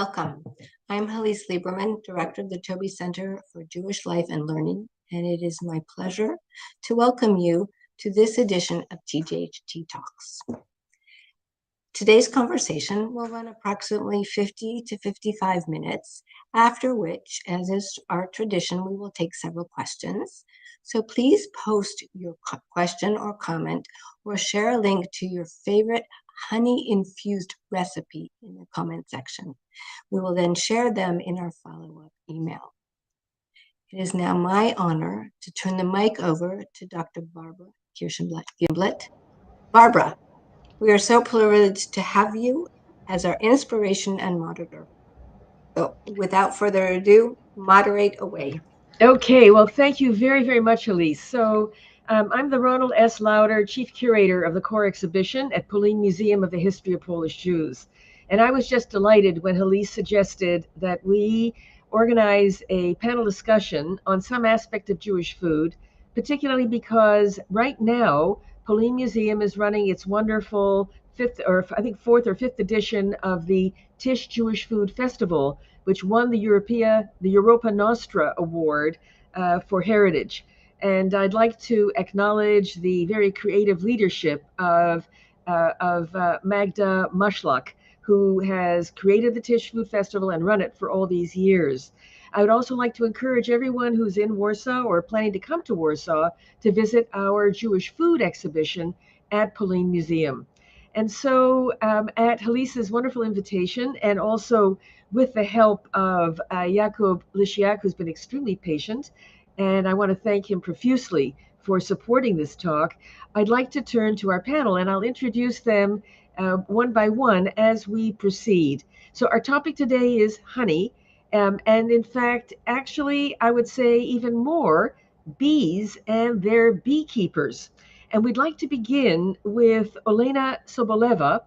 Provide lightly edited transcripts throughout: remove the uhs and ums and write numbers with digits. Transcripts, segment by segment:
Welcome. I'm Halise Lieberman, Director of the Toby Center for Jewish Life and Learning, and it is my pleasure to welcome you to this edition of TJHT Talks. Today's conversation will run approximately 50 to 55 minutes, after which, as is our tradition, we will take several questions. So please post your question or comment or share a link to your favorite honey-infused recipe in the comment section. We will then share them in our follow-up email. It is now my honor to turn the mic over to Dr. Barbara Kirshenblatt-Gimblett. Barbara, we are so privileged to have you as our inspiration and moderator. So without further ado, moderate away. Okay, well, thank you very, very much, Elise. So I'm the Ronald S. Lauder, Chief Curator of the Core Exhibition at POLIN Museum of the History of Polish Jews. And I was just delighted when Elise suggested that we organize a panel discussion on some aspect of Jewish food, particularly because right now, POLIN Museum is running its wonderful fourth or fifth edition of the TISH Jewish Food Festival, which won the Europa Nostra Award for Heritage. And I'd like to acknowledge the very creative leadership of Magda Mushlock, who has created the TISH Food Festival and run it for all these years. I would also like to encourage everyone who's in Warsaw or planning to come to Warsaw to visit our Jewish food exhibition at POLIN Museum. And so at Halise's wonderful invitation, and also with the help of Jakub Lisziak, who's been extremely patient, and I want to thank him profusely for supporting this talk, I'd like to turn to our panel, and I'll introduce them one by one as we proceed. So our topic today is honey, and in fact, actually, I would say even more, bees and their beekeepers. And we'd like to begin with Olena Soboleva,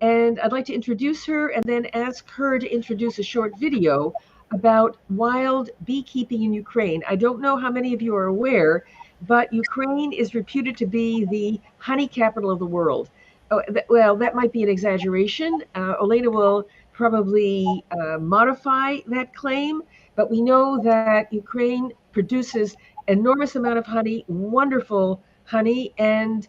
and I'd like to introduce her and then ask her to introduce a short video about wild beekeeping in Ukraine. I don't know how many of you are aware, but Ukraine is reputed to be the honey capital of the world. Oh, well, that might be an exaggeration. Olena will probably modify that claim, but we know that Ukraine produces enormous amount of honey, wonderful honey, and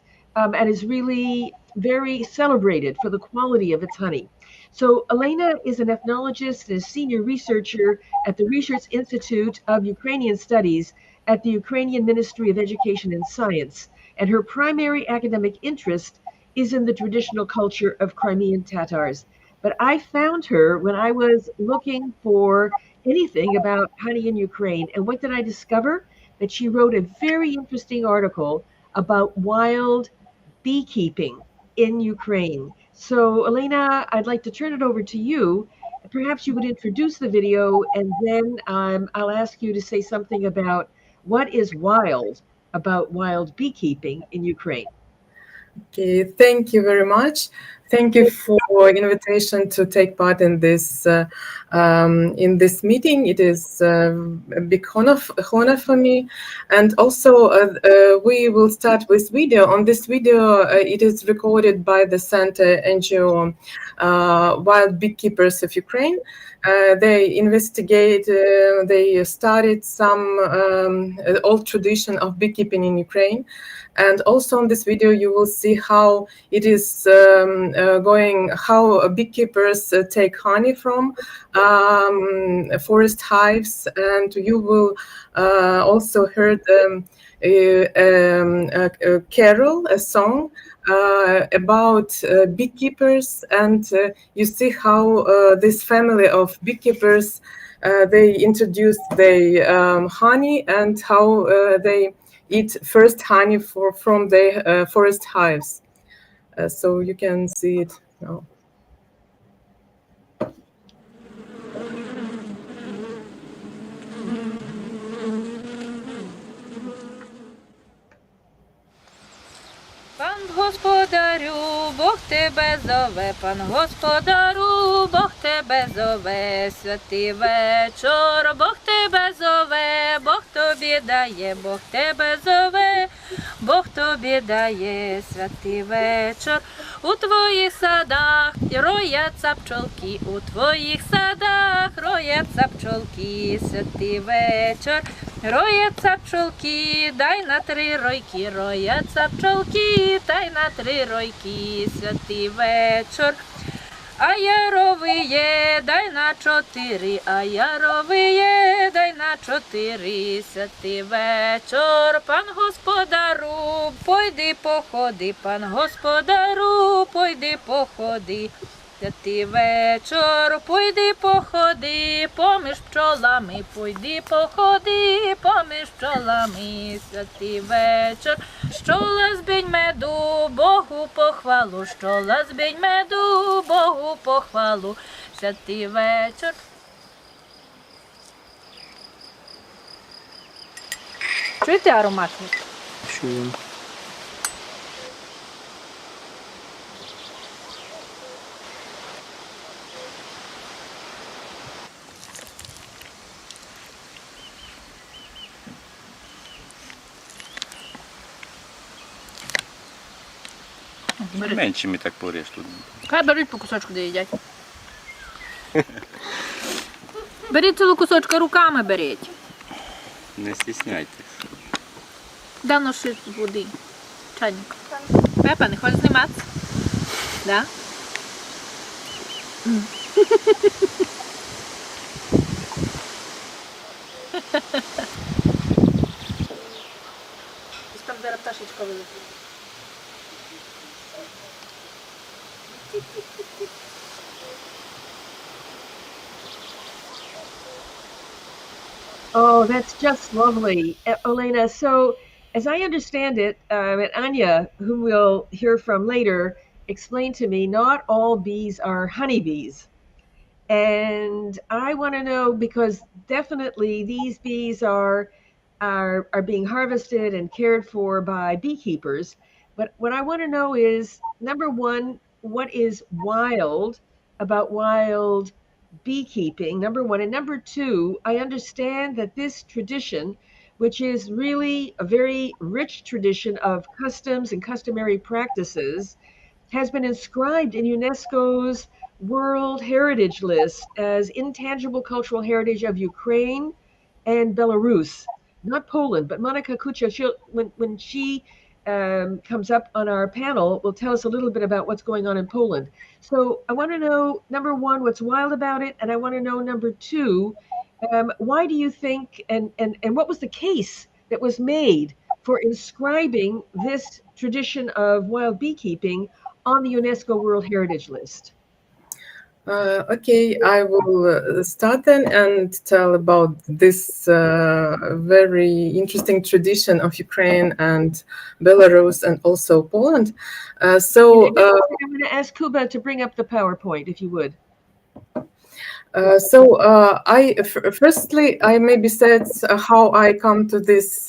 is really very celebrated for the quality of its honey. So Olena is an ethnologist and a senior researcher at the Research Institute of Ukrainian Studies at the Ukrainian Ministry of Education and Science. And her primary academic interest is in the traditional culture of Crimean Tatars. But I found her when I was looking for anything about honey in Ukraine. And what did I discover? That she wrote a very interesting article about wild beekeeping in Ukraine. So Olena, I'd like to turn it over to you. Perhaps you would introduce the video, and then I'll ask you to say something about what is wild about wild beekeeping in Ukraine. Okay, thank you very much. Thank you for invitation to take part in this meeting. It is a big honor for me, and also we will start with video. On this video, it is recorded by the Center NGO Wild Beekeepers of Ukraine. They investigate. They started some old tradition of beekeeping in Ukraine. And also in this video, you will see how it is going, how beekeepers take honey from forest hives. And you will also heard a carol, a song about beekeepers. And you see how this family of beekeepers, they introduced the honey and how they eat first honey from the forest hives. So you can see it now. Пан господарю, Бог тебе зове, пан господарю, Бог тебе зове, святий вечір, Бог тебе зове, Бог тобі дає, Бог тебе зове, Бог тобі дає святий вечір. У твоїх садах рояться пчолки, у твоїх садах рояться пчолки, святий вечір. Рояться пчолки, дай на 3 ройки, рояться пчолки, дай на 3 ройки, святий вечір. А яровиє, дай на 4, а яровиє, дай на 4, святий вечір. Пан господару, пойди походи, пан господару, пойди походи. Святий вечір, пойди походи, поміж пчолами, пойди походи, поміж пчолами, святий вечір. Щола збінь меду, Богу похвалу, щола збінь меду, Богу похвалу, святий вечір. Чуєте аромат? Чую. Меншими так поріж тут. Хай беруть по кусочку, де їдять. Беріть цілу кусочку, руками беріть. Не стісняйтесь. Давно шит води. Чайник. Пепа, не хочеш знімати? Да? Там зараз пташечка вилетить. Oh, that's just lovely. Olena, so as I understand it, and Anya, whom we'll hear from later, explained to me not all bees are honeybees. And I want to know, because definitely these bees are being harvested and cared for by beekeepers. But what I want to know is, number one, what is wild about wild beekeeping, number one. And number two, I understand that this tradition, which is really a very rich tradition of customs and customary practices, has been inscribed in UNESCO's World Heritage List as intangible cultural heritage of Ukraine and Belarus, not Poland. But Monika Kucia, when she comes up on our panel, will tell us a little bit about what's going on in Poland. So I want to know, number one, what's wild about it, and I want to know, number two, why do you think, and what was the case that was made for inscribing this tradition of wild beekeeping on the UNESCO World Heritage List? Okay, I will start then and tell about this very interesting tradition of Ukraine and Belarus and also Poland. I'm going to ask Kuba to bring up the PowerPoint, if you would. Firstly, I maybe said how I come to this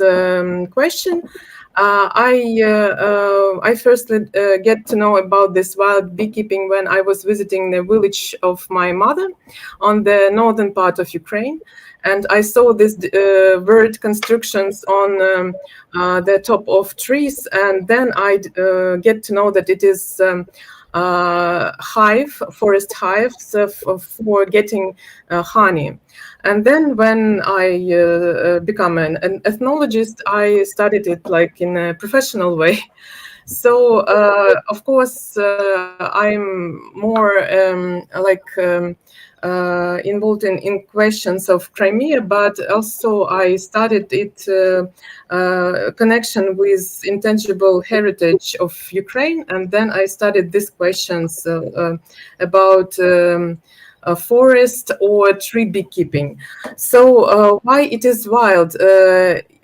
question. I firstly get to know about this wild beekeeping when I was visiting the village of my mother on the northern part of Ukraine, and I saw these bird constructions on the top of trees, and then I get to know that it is forest hives for getting honey. And then when I become an ethnologist, I studied it like in a professional way. So, of course, I'm more involved in questions of Crimea, but also I studied it connection with intangible heritage of Ukraine, and then I studied these questions about forest or tree beekeeping. So why it is wild?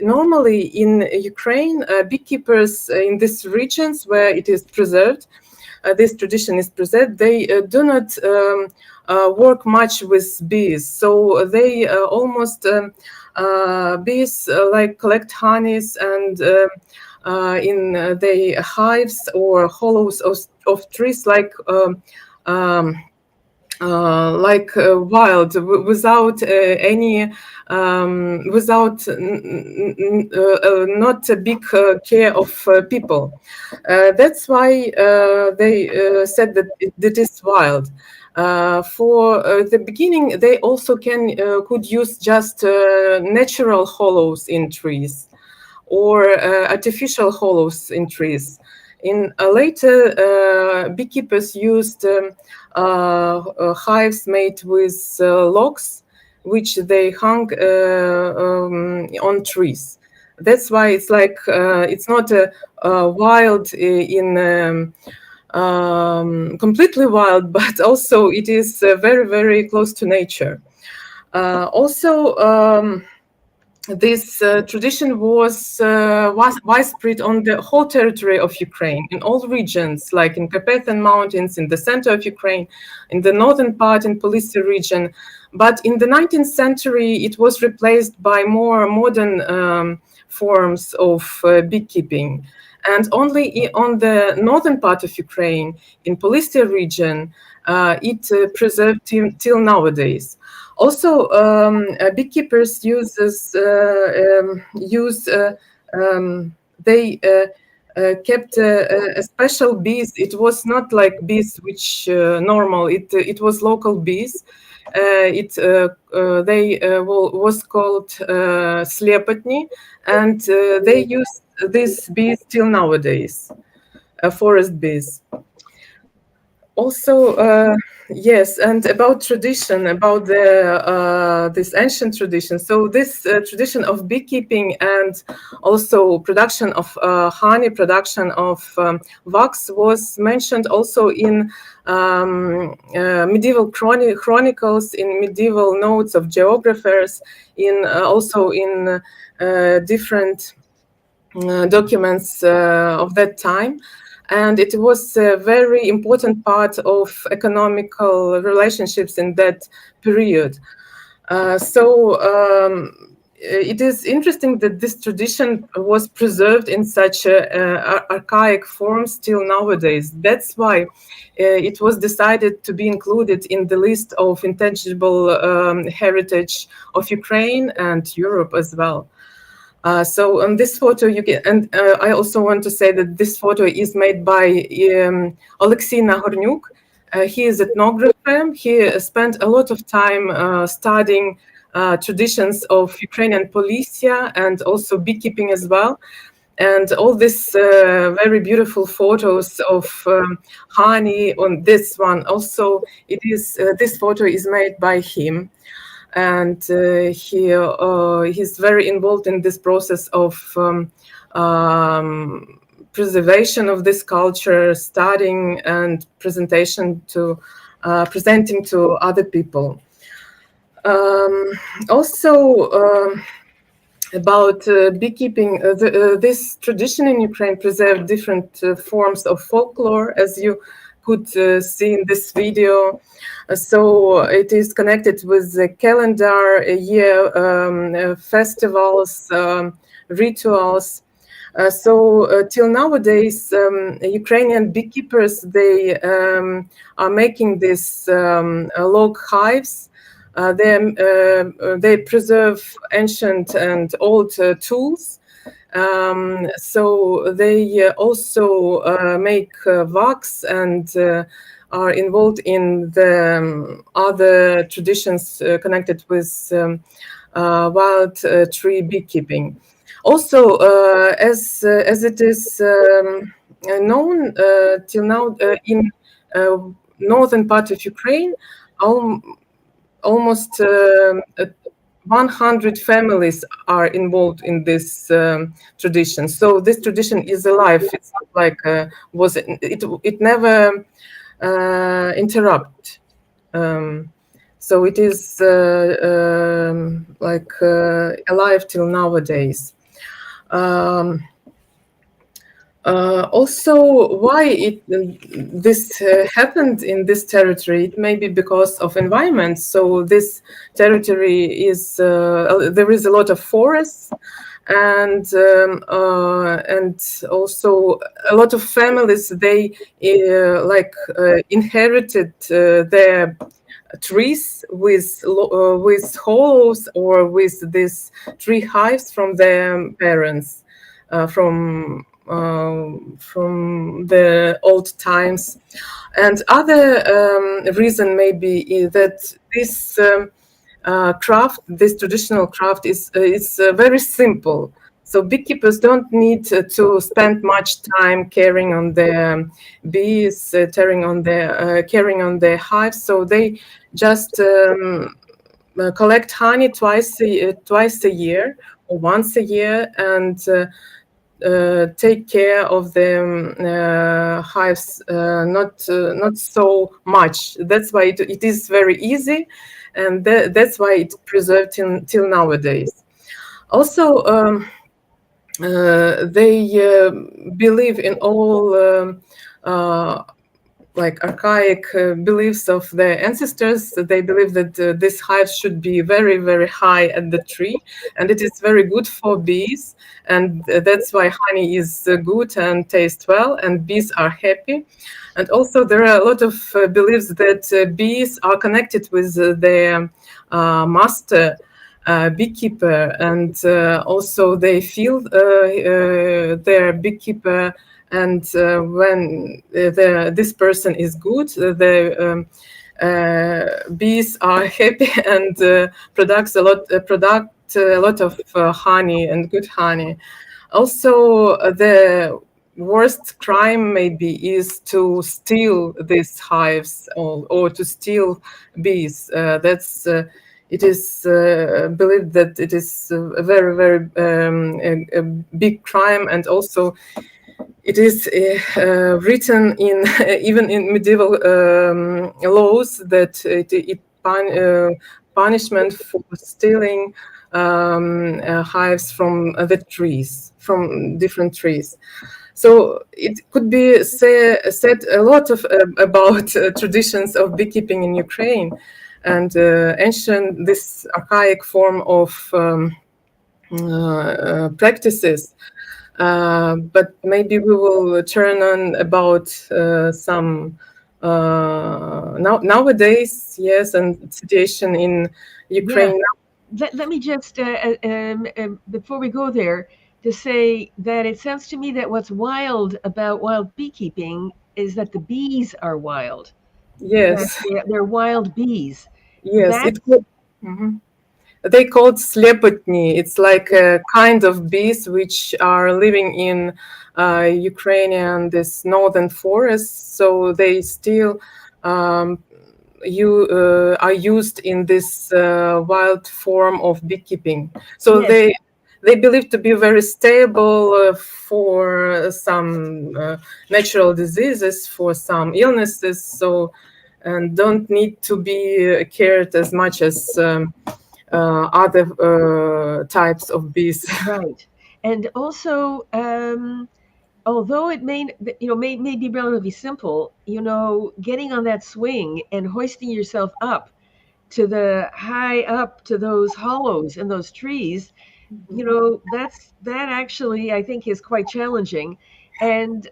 Normally in Ukraine, beekeepers in these regions where it is preserved, this tradition is preserved, they do not work much with bees. So they almost bees collect honeys and in the hives or hollows of trees wild, without any, without not a big care of people. That's why they said that it is wild. For the beginning, they also could use just natural hollows in trees, or artificial hollows in trees. In later, beekeepers used hives made with logs, which they hung on trees. That's why it's like it's not wild completely wild, but also it is very, very close to nature. This tradition was widespread on the whole territory of Ukraine, in all regions, like in Carpathian Mountains, in the center of Ukraine, in the northern part, in Police region. But in the 19th century, it was replaced by more modern forms of beekeeping. And only on the northern part of Ukraine, in Police region, it preserved till nowadays. Also, beekeepers kept special bees. It was not like bees which normal. It was local bees. Was called slepotny, and they use these bees till nowadays, forest bees. Also, yes, and about tradition, about this ancient tradition. So this tradition of beekeeping and also production of honey, production of wax was mentioned also in medieval chronicles, in medieval notes of geographers, also in different documents of that time. And it was a very important part of economical relationships in that period. It is interesting that this tradition was preserved in such archaic form still nowadays. That's why it was decided to be included in the list of intangible heritage of Ukraine and Europe as well. So on this photo, you get, and I also want to say that this photo is made by Alexei Nahornyuk. He is ethnographer. He spent a lot of time studying traditions of Ukrainian Policia and also beekeeping as well. And all these very beautiful photos of honey on this one. Also, this photo is made by him. And he's very involved in this process of preservation of this culture, studying and presenting to other people. About beekeeping, this tradition in Ukraine preserved different forms of folklore, as you could see in this video. So it is connected with the calendar, year, festivals, rituals. Till nowadays, Ukrainian beekeepers, they are making these log hives. They preserve ancient and old tools. So they also make wax and are involved in the other traditions connected with wild tree beekeeping. Also, as it is known till now, in northern part of Ukraine, almost 100 families are involved in this tradition. So this tradition is alive. It's not like it never interrupt. So it is alive till nowadays. Also, why this happened in this territory, it may be because of environment. So this territory is there is a lot of forests, and also a lot of families, they inherited their trees with hollows or with these tree hives from their parents, from the old times. And other reason maybe is that this craft, this traditional craft, is very simple. So beekeepers don't need to spend much time caring on their bees, carrying on their hives. So they just collect honey twice a year or once a year, and take care of the hives not so much. That's why it is very easy, and that's why it's preserved till nowadays. Also, they believe in all like archaic beliefs of their ancestors. They believe that this hive should be very, very high at the tree, and it is very good for bees, and that's why honey is good and tastes well, and bees are happy. And also there are a lot of beliefs that bees are connected with their master beekeeper, and also they feel their beekeeper, and when this person is good, the bees are happy and product a lot of honey and good honey. Also, the worst crime maybe is to steal these hives, or to steal bees. That's it is believed that it is a very, very a big crime, and also it is written in even in medieval laws that punishment for stealing hives from the trees, from different trees. So it could be said a lot of about traditions of beekeeping in Ukraine, and ancient, this archaic form of practices. But maybe we will turn on about some nowadays, yes, and situation in Ukraine. Yeah. Let me just, before we go there, to say that it sounds to me that what's wild about wild beekeeping is that the bees are wild. Yes. They're wild bees. Yes, they called slepotny. It's like a kind of bees which are living in Ukrainian, this northern forests. So they still are used in this wild form of beekeeping. So yes. They believe to be very stable for some natural diseases, for some illnesses. So, and don't need to be cared as much as other types of bees. Right. And also, although it may be relatively simple, getting on that swing and hoisting yourself up to those hollows in those trees, that actually I think is quite challenging. And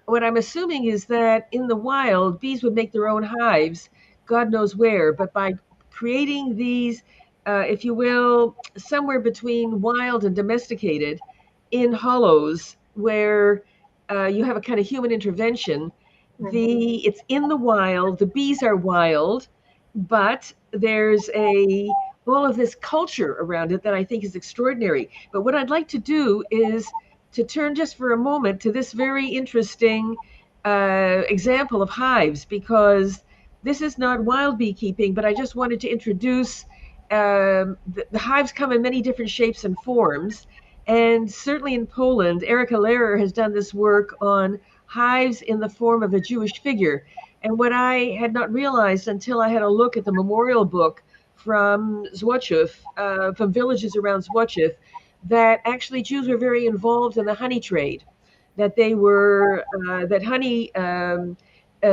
what I'm assuming is that in the wild, bees would make their own hives, God knows where, but by creating these, if you will, somewhere between wild and domesticated, in hollows where you have a kind of human intervention. It's in the wild, the bees are wild, but there's all of this culture around it that I think is extraordinary. But what I'd like to do is to turn just for a moment to this very interesting example of hives, because this is not wild beekeeping, but I just wanted to introduce the hives come in many different shapes and forms. And certainly in Poland, Erika Lehrer has done this work on hives in the form of a Jewish figure. And what I had not realized until I had a look at the memorial book from Złotów, from villages around Złotów, that actually Jews were very involved in the honey trade, that they were, that honey,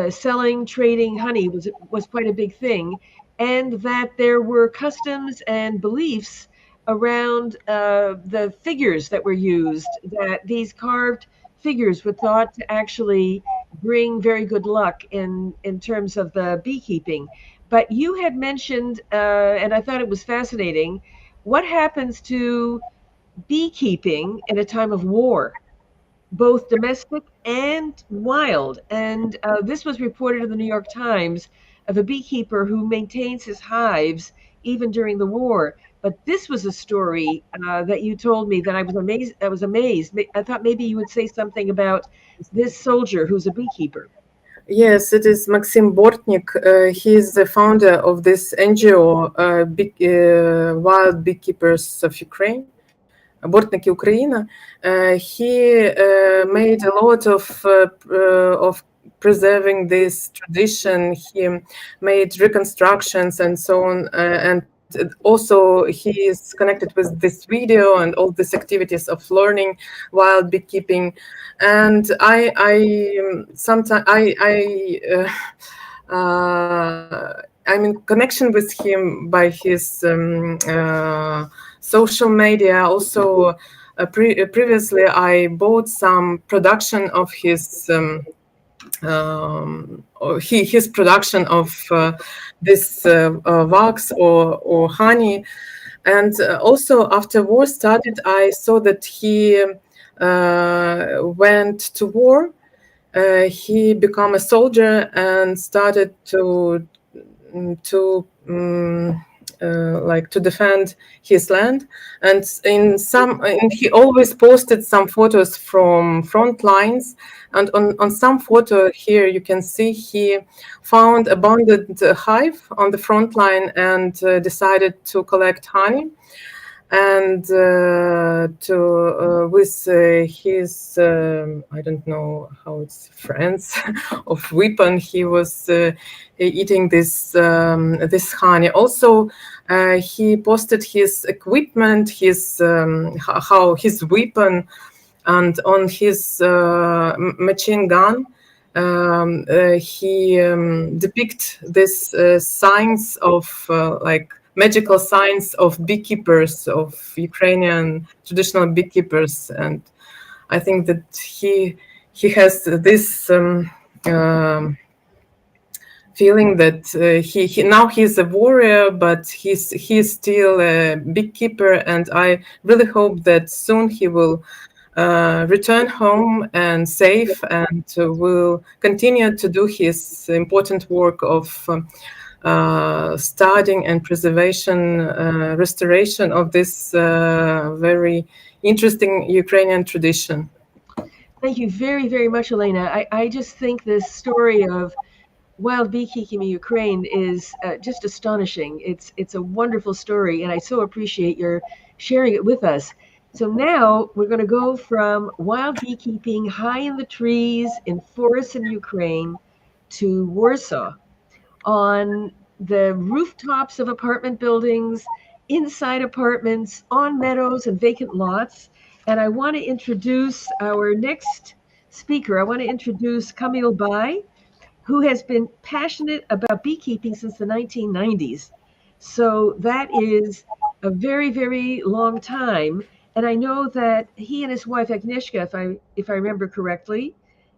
selling, trading honey was quite a big thing, and that there were customs and beliefs around the figures that were used, that these carved figures were thought to actually bring very good luck in terms of the beekeeping. But you had mentioned, and I thought it was fascinating, what happens to beekeeping in a time of war, both domestic and wild. And this was reported in the New York Times of a beekeeper who maintains his hives even during the war. But this was a story that you told me that I was amazed. I thought maybe you would say something about this soldier who's a beekeeper. Yes, it is Maxim Bortnik. He is the founder of this NGO, Wild Beekeepers of Ukraine, Bortniki Ukraina. He made a lot of preserving this tradition. He made reconstructions and so on, and also he is connected with this video and all these activities of learning wild beekeeping. And I'm in connection with him by his social media. Also, previously I bought some production of his his production of this wax or honey. And also after war started, I saw that he went to war. He became a soldier and started to defend his land. And he always posted some photos from front lines. And on some photo here, you can see he found abandoned hive on the front line and decided to collect honey. And with his I don't know how it's friends of weapon, he was eating this honey. Also, he posted his equipment, his his weapon, and on his machine gun. He depict this signs of magical signs of beekeepers, of Ukrainian traditional beekeepers. And I think that he has this feeling that he now he's a warrior, but he's still a beekeeper. And I really hope that soon he will return home and safe, and will continue to do his important work of studying and preservation, restoration of this very interesting Ukrainian tradition. Thank you very, very much, Olena. I just think this story of wild beekeeping in Ukraine is just astonishing. It's a wonderful story, and I so appreciate your sharing it with us. So now we're going to go from wild beekeeping high in the trees in forests in Ukraine to Warsaw, on the rooftops of apartment buildings, inside apartments, on meadows and vacant lots. And I want to introduce our next speaker. I want to introduce Kamil Baj, who has been passionate about beekeeping since the 1990s. So that is a very, very long time. And I know that he and his wife Agnieszka, if I remember correctly,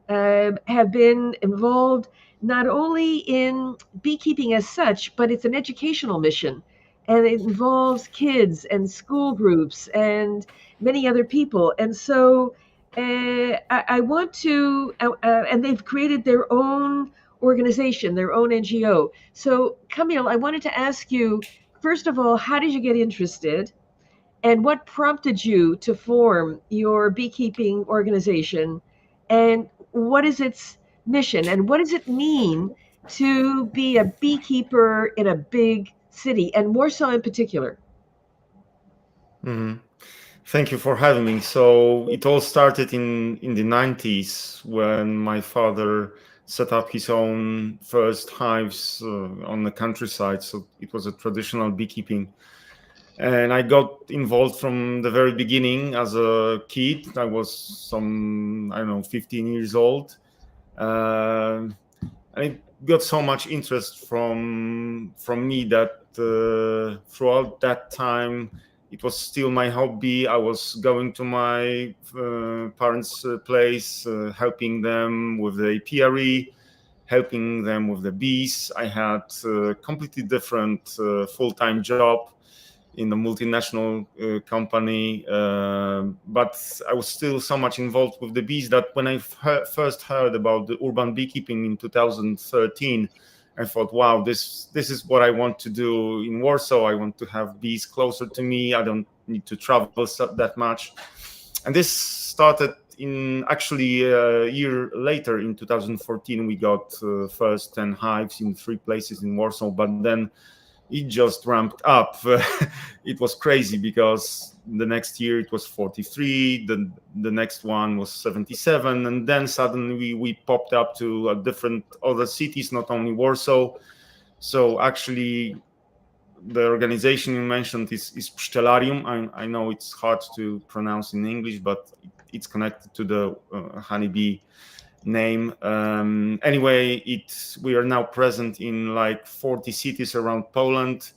have been involved not only in beekeeping as such, but it's an educational mission. And it involves kids and school groups and many other people. And so I want to, and they've created their own organization, their own NGO. So, Kamil, I wanted to ask you, first of all, how did you get interested? And what prompted you to form your beekeeping organization? And what is its mission? And what does it mean to be a beekeeper in a big city, and Warsaw in particular? Mm-hmm. Thank you for having me. So it all started in the 90s when my father set up his own first hives on the countryside. So it was a traditional beekeeping. And I got involved from the very beginning as a kid. I was 15 years old. And it got so much interest from me that throughout that time, it was still my hobby. I was going to my parents' place, helping them with the apiary. helping them with the bees. I had a completely different full-time job in a multinational company, but I was still so much involved with the bees that when I first heard about the urban beekeeping in 2013, I thought, wow, this is what I want to do in Warsaw. I want to have bees closer to me. I don't need to travel that much. And this started in actually a year later, in 2014, we got first 10 hives in 3 places in Warsaw, but then it just ramped up. It was crazy because the next year it was 43, the next one was 77, and then suddenly we popped up to different other cities, not only Warsaw. So actually the organization you mentioned is Pszczelarium. I know it's hard to pronounce in English, but it's connected to the honeybee name. Anyway, we are now present in like 40 cities around Poland,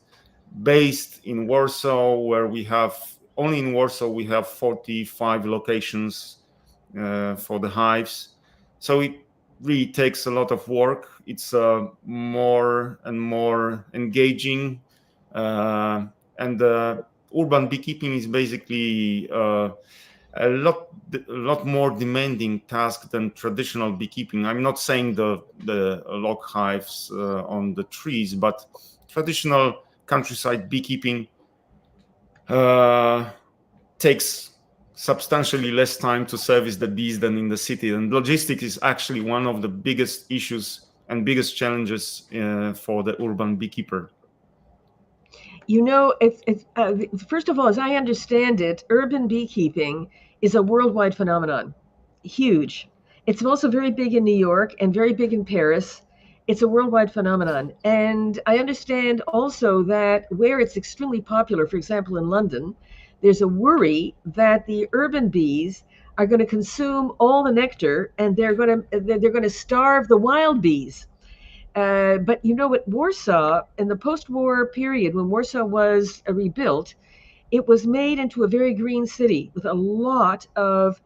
based in Warsaw, where we have only in Warsaw we have 45 locations for the hives. So it really takes a lot of work. It's more and more engaging, and urban beekeeping is basically a lot more demanding task than traditional beekeeping. I'm not saying the log hives on the trees, but traditional countryside beekeeping takes substantially less time to service the bees than in the city. And logistics is actually one of the biggest issues and biggest challenges for the urban beekeeper. You know, first of all, as I understand it, urban beekeeping is a worldwide phenomenon, huge. It's also very big in New York and very big in Paris. It's a worldwide phenomenon. And I understand also that where it's extremely popular, for example, in London, there's a worry that the urban bees are going to consume all the nectar and they're going to starve the wild bees. But you know, at Warsaw, in the post-war period, when Warsaw was rebuilt, it was made into a very green city with a lot of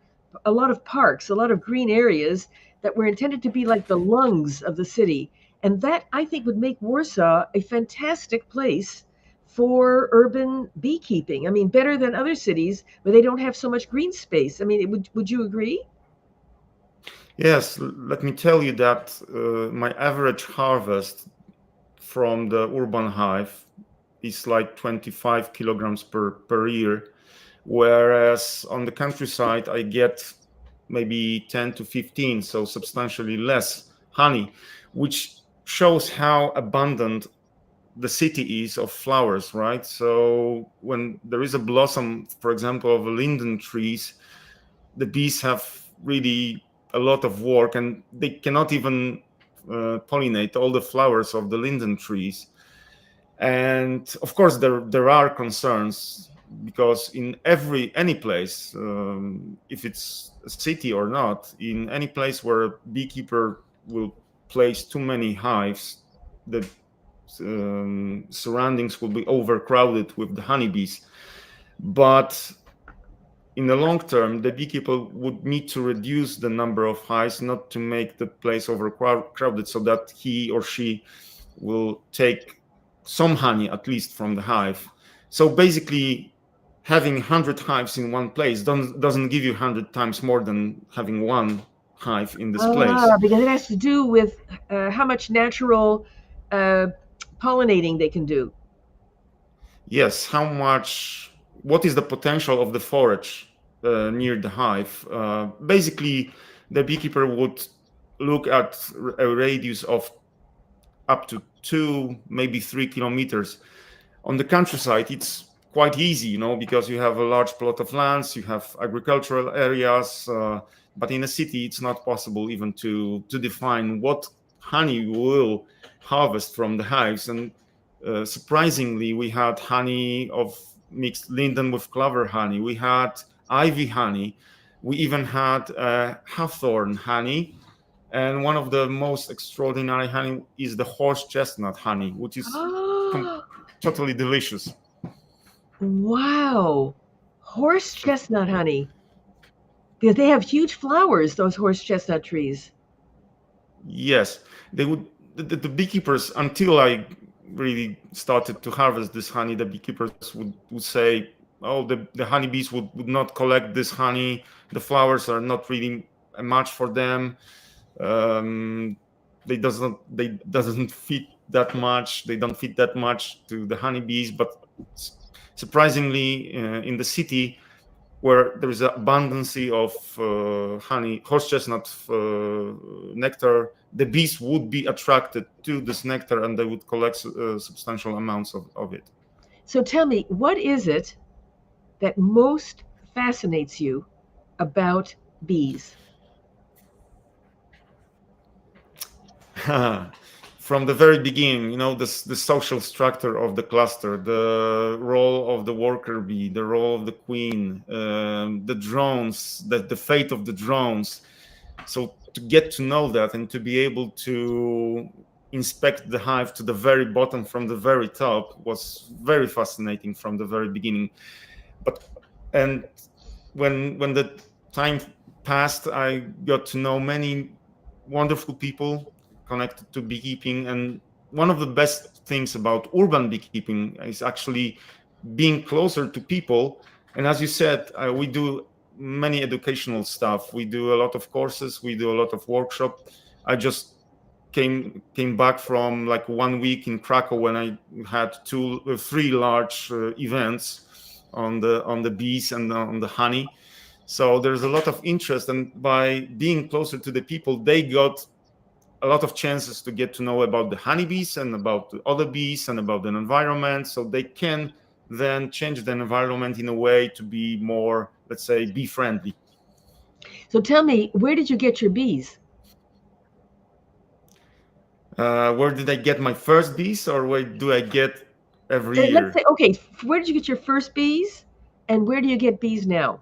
parks, a lot of green areas that were intended to be like the lungs of the city. And that, I think, would make Warsaw a fantastic place for urban beekeeping. I mean, better than other cities where they don't have so much green space. I mean, would you agree? Yes, let me tell you that my average harvest from the urban hive is like 25 kilograms per year, whereas on the countryside I get maybe 10 to 15, so substantially less honey, which shows how abundant the city is of flowers, right? So when there is a blossom, for example, of linden trees, the bees have really a lot of work, and they cannot even pollinate all the flowers of the linden trees. And of course, there are concerns, because in any place, if it's a city or not, in any place where a beekeeper will place too many hives, the surroundings will be overcrowded with the honeybees. But in the long term, the beekeeper would need to reduce the number of hives, not to make the place overcrowded, so that he or she will take some honey at least from the hive. So basically, having 100 hives in one place doesn't give you 100 times more than having one hive in this place. Because it has to do with how much natural pollinating they can do. Yes, what is the potential of the forage near the hive? Basically, the beekeeper would look at a radius of up to 2, maybe 3 kilometers. On the countryside, it's quite easy, because you have a large plot of lands, you have agricultural areas, but in a city, it's not possible even to define what honey you will harvest from the hives. And surprisingly, we had honey of mixed linden with clover honey. We had ivy honey. We even had hawthorn honey. And one of the most extraordinary honey is the horse chestnut honey, which is totally delicious. Wow. Horse chestnut honey. Because they have huge flowers, those horse chestnut trees. Yes, they would. The beekeepers, until I really started to harvest this honey, the beekeepers would say, "Oh, the honeybees would not collect this honey. The flowers are not really a match for them. They doesn't fit that much. They don't fit that much to the honeybees." But surprisingly, in the city, where there is an abundance of honey, horse chestnut nectar, the bees would be attracted to this nectar and they would collect substantial amounts of it. So tell me, what is it that most fascinates you about bees? From the very beginning, the social structure of the cluster, the role of the worker bee, the role of the queen, the drones, the fate of the drones. So to get to know that and to be able to inspect the hive to the very bottom from the very top was very fascinating from the very beginning. And when the time passed, I got to know many wonderful people connected to beekeeping. And one of the best things about urban beekeeping is actually being closer to people. And as you said, we do many educational stuff. We do a lot of courses. We do a lot of workshops. I just came back from like 1 week in Krakow when I had three large events on the bees and on the honey. So there's a lot of interest, and by being closer to the people, they got a lot of chances to get to know about the honeybees and about the other bees and about the environment. So they can then change the environment in a way to be more, let's say, bee friendly. So tell me, where did you get your bees? Where did I get my first bees, or where do I get every year? Let's say, okay, where did you get your first bees, and where do you get bees now?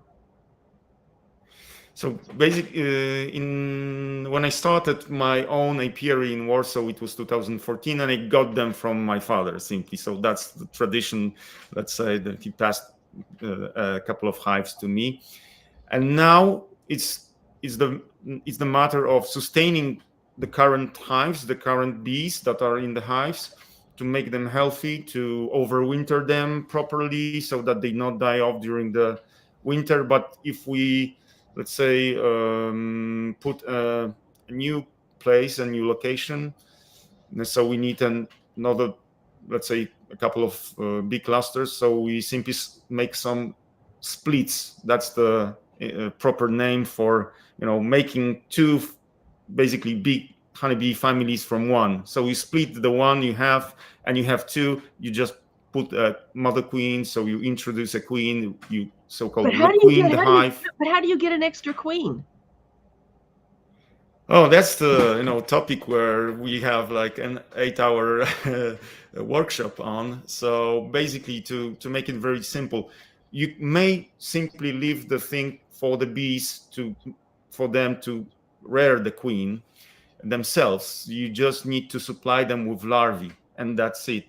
So basically, when I started my own apiary in Warsaw, it was 2014, and I got them from my father simply. So that's the tradition. Let's say that he passed a couple of hives to me, and now it's the matter of sustaining the current hives, the current bees that are in the hives, to make them healthy, to overwinter them properly, so that they not die off during the winter. But if we, let's say, put a new place, a new location, so we need another, let's say, a couple of big clusters. So we simply make some splits. That's the proper name for making two basically big honeybee families from one. So you split the one you have, and you have two. You just put a mother queen. So you introduce a queen. You so-called queen the hive. But how do you get an extra queen? Oh, that's the topic where we have like an 8-hour workshop on. So basically, to make it very simple, you may simply leave the thing for the bees for them to rear the queen themselves. You just need to supply them with larvae, and that's it.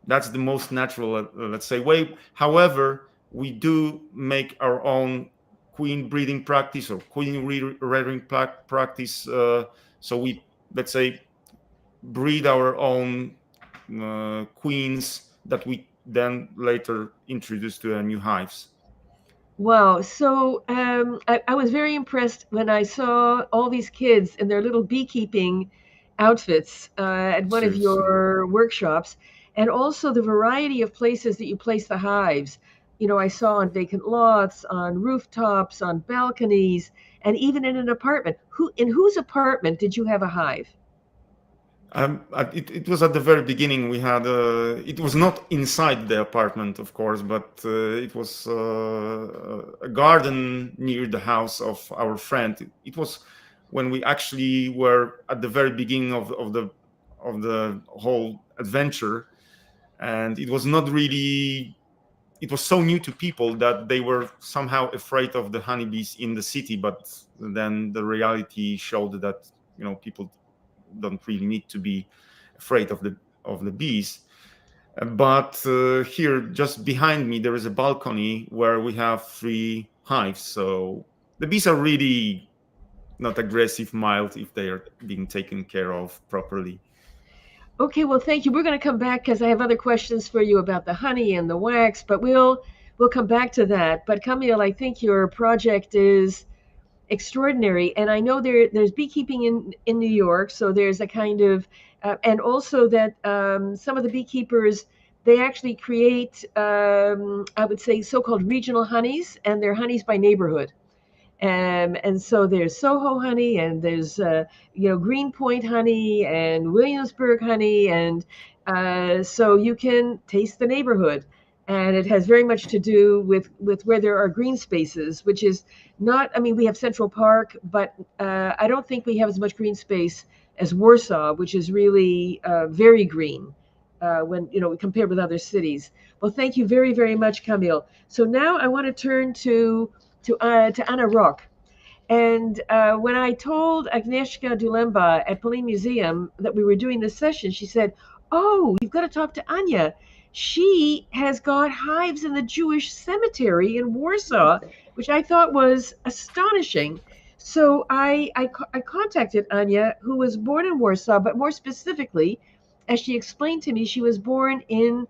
That's the most natural, let's say, way. However, we do make our own queen breeding practice or queen rearing practice. So we, let's say, breed our own queens that we then later introduce to our new hives. Wow. So I was very impressed when I saw all these kids in their little beekeeping outfits at one of your workshops, and also the variety of places that you place the hives. I saw on vacant lots, on rooftops, on balconies, and even in an apartment. In whose apartment did you have a hive? It was at the very beginning. We had it was not inside the apartment, of course, but it was a garden near the house of our friend. It was when we actually were at the very beginning of the whole adventure, and it was not really. It was so new to people that they were somehow afraid of the honeybees in the city. But then the reality showed that people don't really need to be afraid of the bees. But here, just behind me, there is a balcony where we have 3 hives. So the bees are really not aggressive, mild, if they are being taken care of properly. Okay, well, thank you. We're going to come back because I have other questions for you about the honey and the wax, but we'll come back to that. But Kamil, I think your project is extraordinary, and I know there's beekeeping in New York, so there's a kind of and also that some of the beekeepers, they actually create I would say so-called regional honeys, and they're honeys by neighborhood. And so there's Soho honey, and there's Greenpoint honey, and Williamsburg honey, and so you can taste the neighborhood, and it has very much to do with where there are green spaces, which is not. I mean, we have Central Park, but I don't think we have as much green space as Warsaw, which is really very green when compared with other cities. Well, thank you very, very much, Kamil. So now I want to turn to Anna Rok. And when I told Agnieszka Dulemba at POLIN Museum that we were doing this session, she said, "Oh, you've got to talk to Anya. She has got hives in the Jewish cemetery in Warsaw," which I thought was astonishing. So I contacted Anya, who was born in Warsaw, but more specifically, as she explained to me, she was born in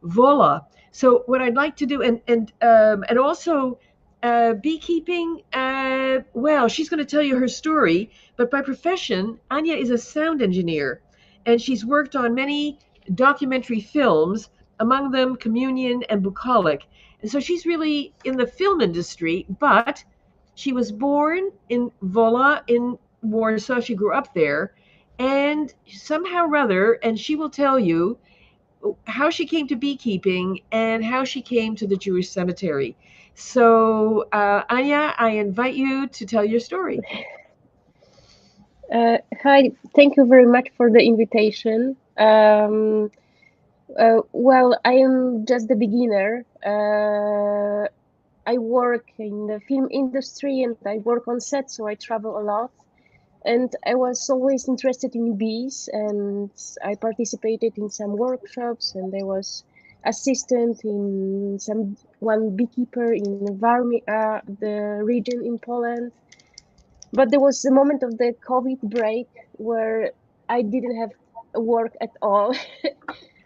Wola. So what I'd like to do, and also beekeeping, well, she's going to tell you her story, but by profession, Anya is a sound engineer, and she's worked on many documentary films, among them Communion and Bucolic. And so she's really in the film industry, but she was born in Wola in Warsaw. She grew up there, and somehow or other, and she will tell you how she came to beekeeping and how she came to the Jewish cemetery. So, Anya, I invite you to tell your story. Hi, thank you very much for the invitation. Well, I am just a beginner. I work in the film industry and I work on set, so I travel a lot. And I was always interested in bees, and I participated in some workshops, and I was assistant in one beekeeper in Warmia, the region in Poland. But there was a moment of the COVID break where I didn't have work at all.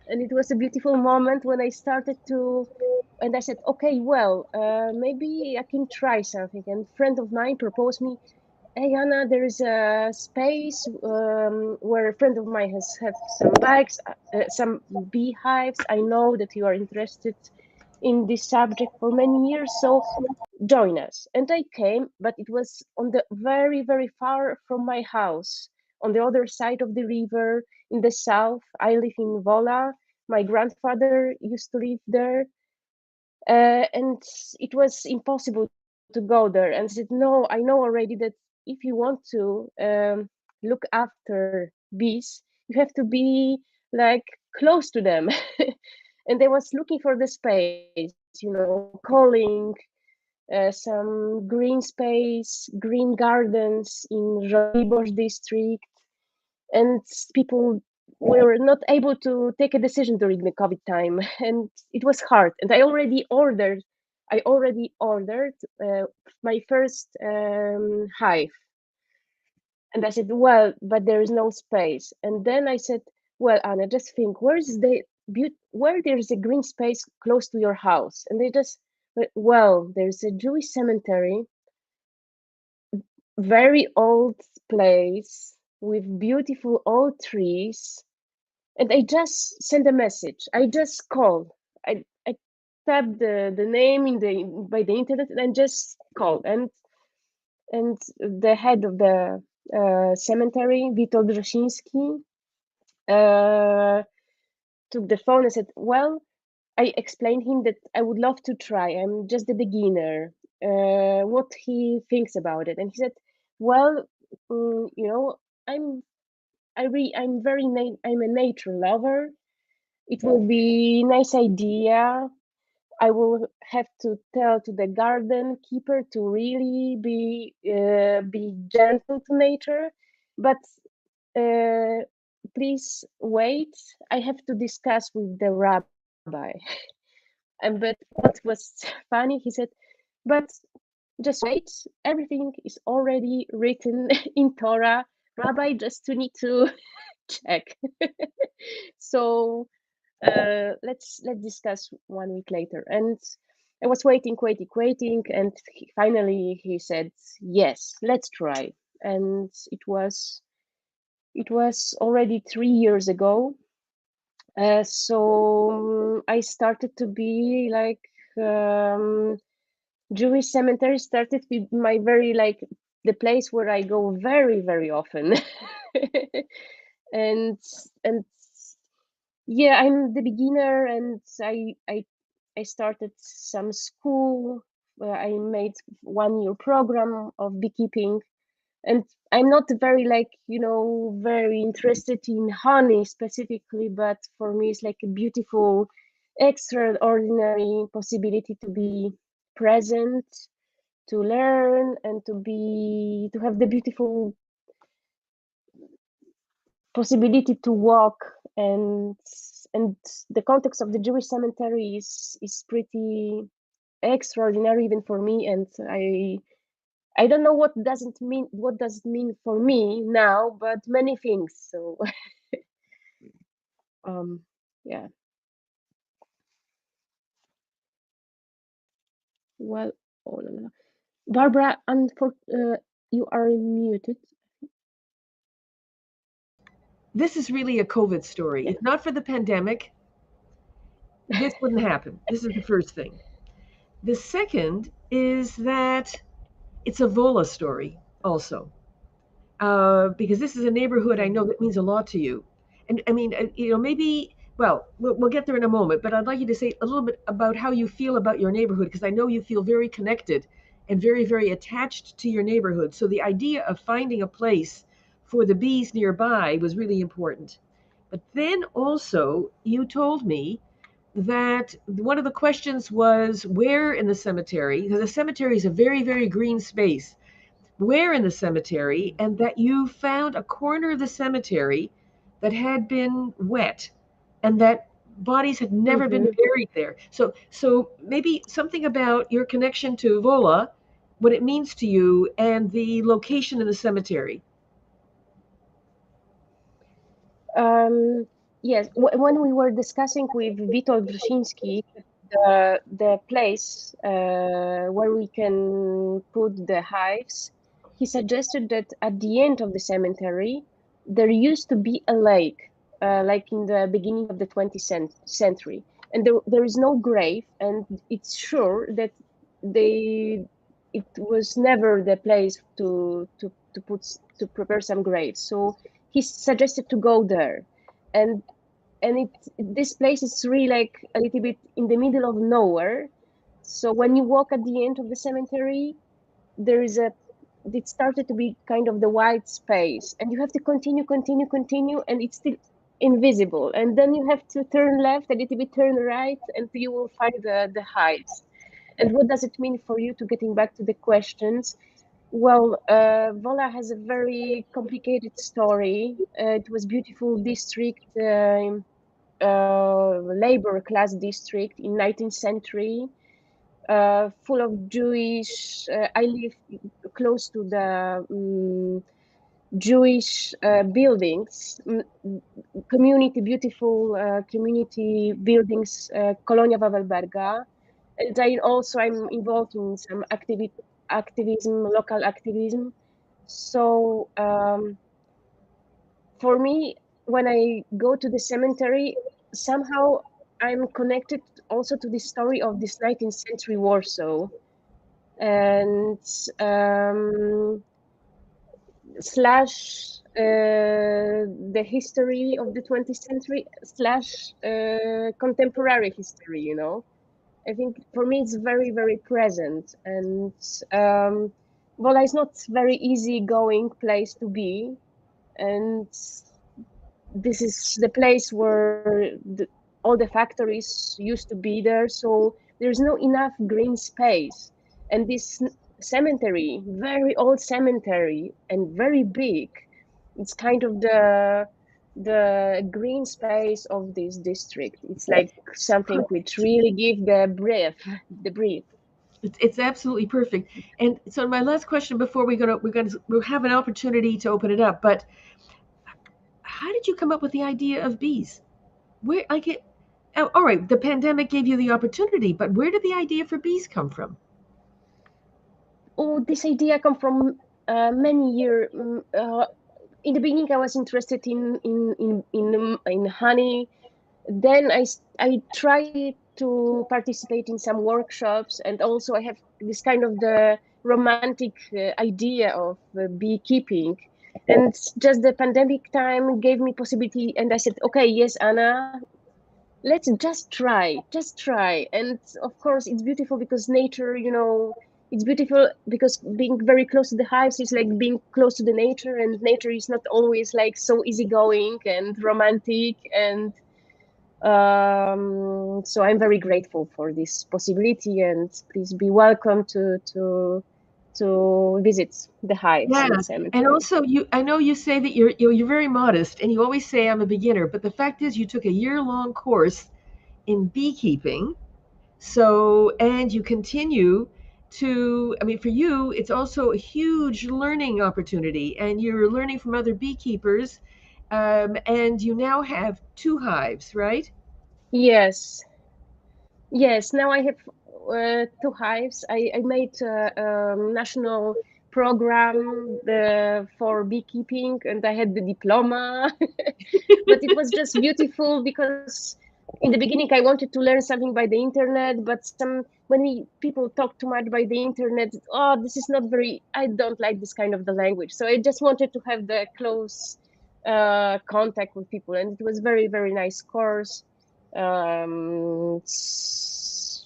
And it was a beautiful moment when I started to, and I said, okay, well, maybe I can try something. And a friend of mine proposed me, hey, Anna, there is a space where a friend of mine has had some bags, some beehives. I know that you are interested in this subject for many years, so join us. And I came, but it was on the very, very far from my house, on the other side of the river in the south. I live in Wola. My grandfather used to live there. And it was impossible to go there. And I said, no, I know already that if you want to look after bees, you have to be like close to them. And I was looking for the space, calling some green space, green gardens in Żoliborz district, and people were not able to take a decision during the COVID time, and it was hard. And I already ordered my first hive, and I said, well, but there is no space. And then I said, well, Anna, just think, where there's a green space close to your house? And they just, well, there's a Jewish cemetery, very old place with beautiful old trees. And I just sent a message. I just called. I tapped the name by the internet and just called. And the head of the cemetery, Witold Rosiński, took the phone and said, well, I explained him that I would love to try. I'm just a beginner. What he thinks about it. And he said, well, I'm a nature lover. It will be a nice idea. I will have to tell to the garden keeper to really be gentle to nature, but please wait. I have to discuss with the rabbi. But what was funny, he said, but just wait. Everything is already written in Torah. Rabbi just need to check. So let's discuss 1 week later. And I was waiting, and finally he said, yes, let's try. And it was already 3 years ago. So I started to be like Jewish cemetery started with my very like the place where I go very, very often. and yeah, I'm the beginner, and I started some school where I made 1 year program of beekeeping, and I'm not very like very interested in honey specifically, but for me it's like a beautiful, extraordinary possibility to be present, to learn, and to have the beautiful possibility to walk. And the context of the Jewish cemetery is pretty extraordinary even for me, and I don't know what does it mean for me now, but many things. So yeah. Well, oh, la, la. Barbara, you are muted. This is really a COVID story. Yeah. If not for the pandemic, this wouldn't happen. This is the first thing. The second is that it's a Vola story also, because this is a neighborhood I know that means a lot to you. And I mean, maybe, well, we'll get there in a moment, but I'd like you to say a little bit about how you feel about your neighborhood, because I know you feel very connected and very, very attached to your neighborhood. So the idea of finding a place for the bees nearby was really important. But then also, you told me that one of the questions was where in the cemetery, because the cemetery is a very, very green space, where in the cemetery, and that you found a corner of the cemetery that had been wet and that bodies had never been buried there. So maybe something about your connection to Vola, what it means to you, and the location in the cemetery. Yes, when we were discussing with Witold Brzezinski the place where we can put the hives, he suggested that at the end of the cemetery there used to be a lake, like in the beginning of the 20th century, and there is no grave, and it's sure that it was never the place to prepare some graves. So he suggested to go there, and this place is really like a little bit in the middle of nowhere. So when you walk at the end of the cemetery, it started to be kind of the white space, and you have to continue, and it's still invisible. And then you have to turn left, a little bit turn right, and you will find the hives. And what does it mean for you, to getting back to the questions? Well, Vola has a very complicated story. It was beautiful district, labor class district in 19th century, full of Jewish. I live close to the Jewish buildings, beautiful community buildings, Kolonia Wawelberga. And I'm involved in some activism, local activism. So for me, when I go to the cemetery, somehow I'm connected also to the story of this 19th century Warsaw, and slash the history of the 20th century slash contemporary history. I think for me it's very, very present, and Wola is not very easy-going place to be, and this is the place where all the factories used to be there, so there's no enough green space. And this cemetery, very old cemetery and very big, it's kind of the green space of this district. It's like something which really give the breath. It's absolutely perfect. And so my last question before we'll have an opportunity to open it up, but how did you come up with the idea of bees? Where like it all right, the pandemic gave you the opportunity, but where did the idea for bees come from? Oh, this idea come from many years. In the beginning, I was interested in honey. Then I tried to participate in some workshops, and also I have this kind of the romantic idea of beekeeping. And just the pandemic time gave me possibility, and I said, okay, yes, Anna, let's just try. And of course it's beautiful because nature, it's beautiful because being very close to the hives is like being close to the nature, and nature is not always like so easygoing and romantic. And so I'm very grateful for this possibility, and please be welcome to visit the hives Yeah, in the cemetery. and also I know you say that you're very modest, and you always say I'm a beginner, but the fact is you took a year-long course in beekeeping. So, and you continue to, I mean, for you, it's also a huge learning opportunity, and you're learning from other beekeepers. And you now have 2 hives, right? Yes. Yes, now I have 2 hives. I made a national program for beekeeping, and I had the diploma. But it was just beautiful because in the beginning I wanted to learn something by the internet, but when people talk too much by the internet, oh, this is not very. I don't like this kind of the language. So I just wanted to have the close contact with people, and it was very, very nice course.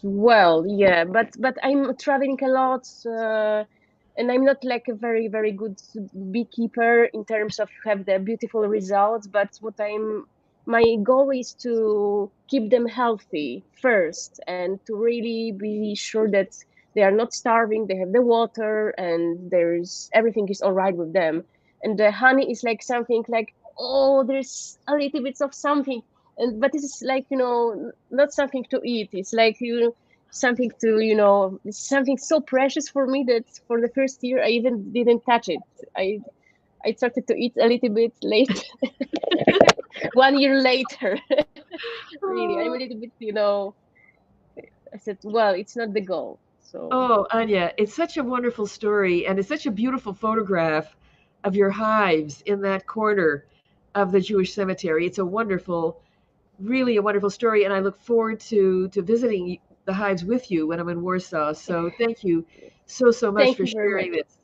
Well, yeah, but I'm traveling a lot, and I'm not like a very, very good beekeeper in terms of have the beautiful results. But my goal is to keep them healthy first, and to really be sure that they are not starving, they have the water, and there's everything is all right with them. And the honey is like something like, oh, there's a little bit of something, and but this is like, not something to eat. It's like, something to, it's something so precious for me that for the first year I even didn't touch it. I started to eat a little bit late. 1 year later. Really, I'm a little bit, I said, well, it's not the goal. So Oh, Anya, it's such a wonderful story, and it's such a beautiful photograph of your hives in that corner of the Jewish cemetery. It's a wonderful, really a wonderful story, and I look forward to visiting the hives with you when I'm in Warsaw. So thank you so much thank for you very sharing much. this.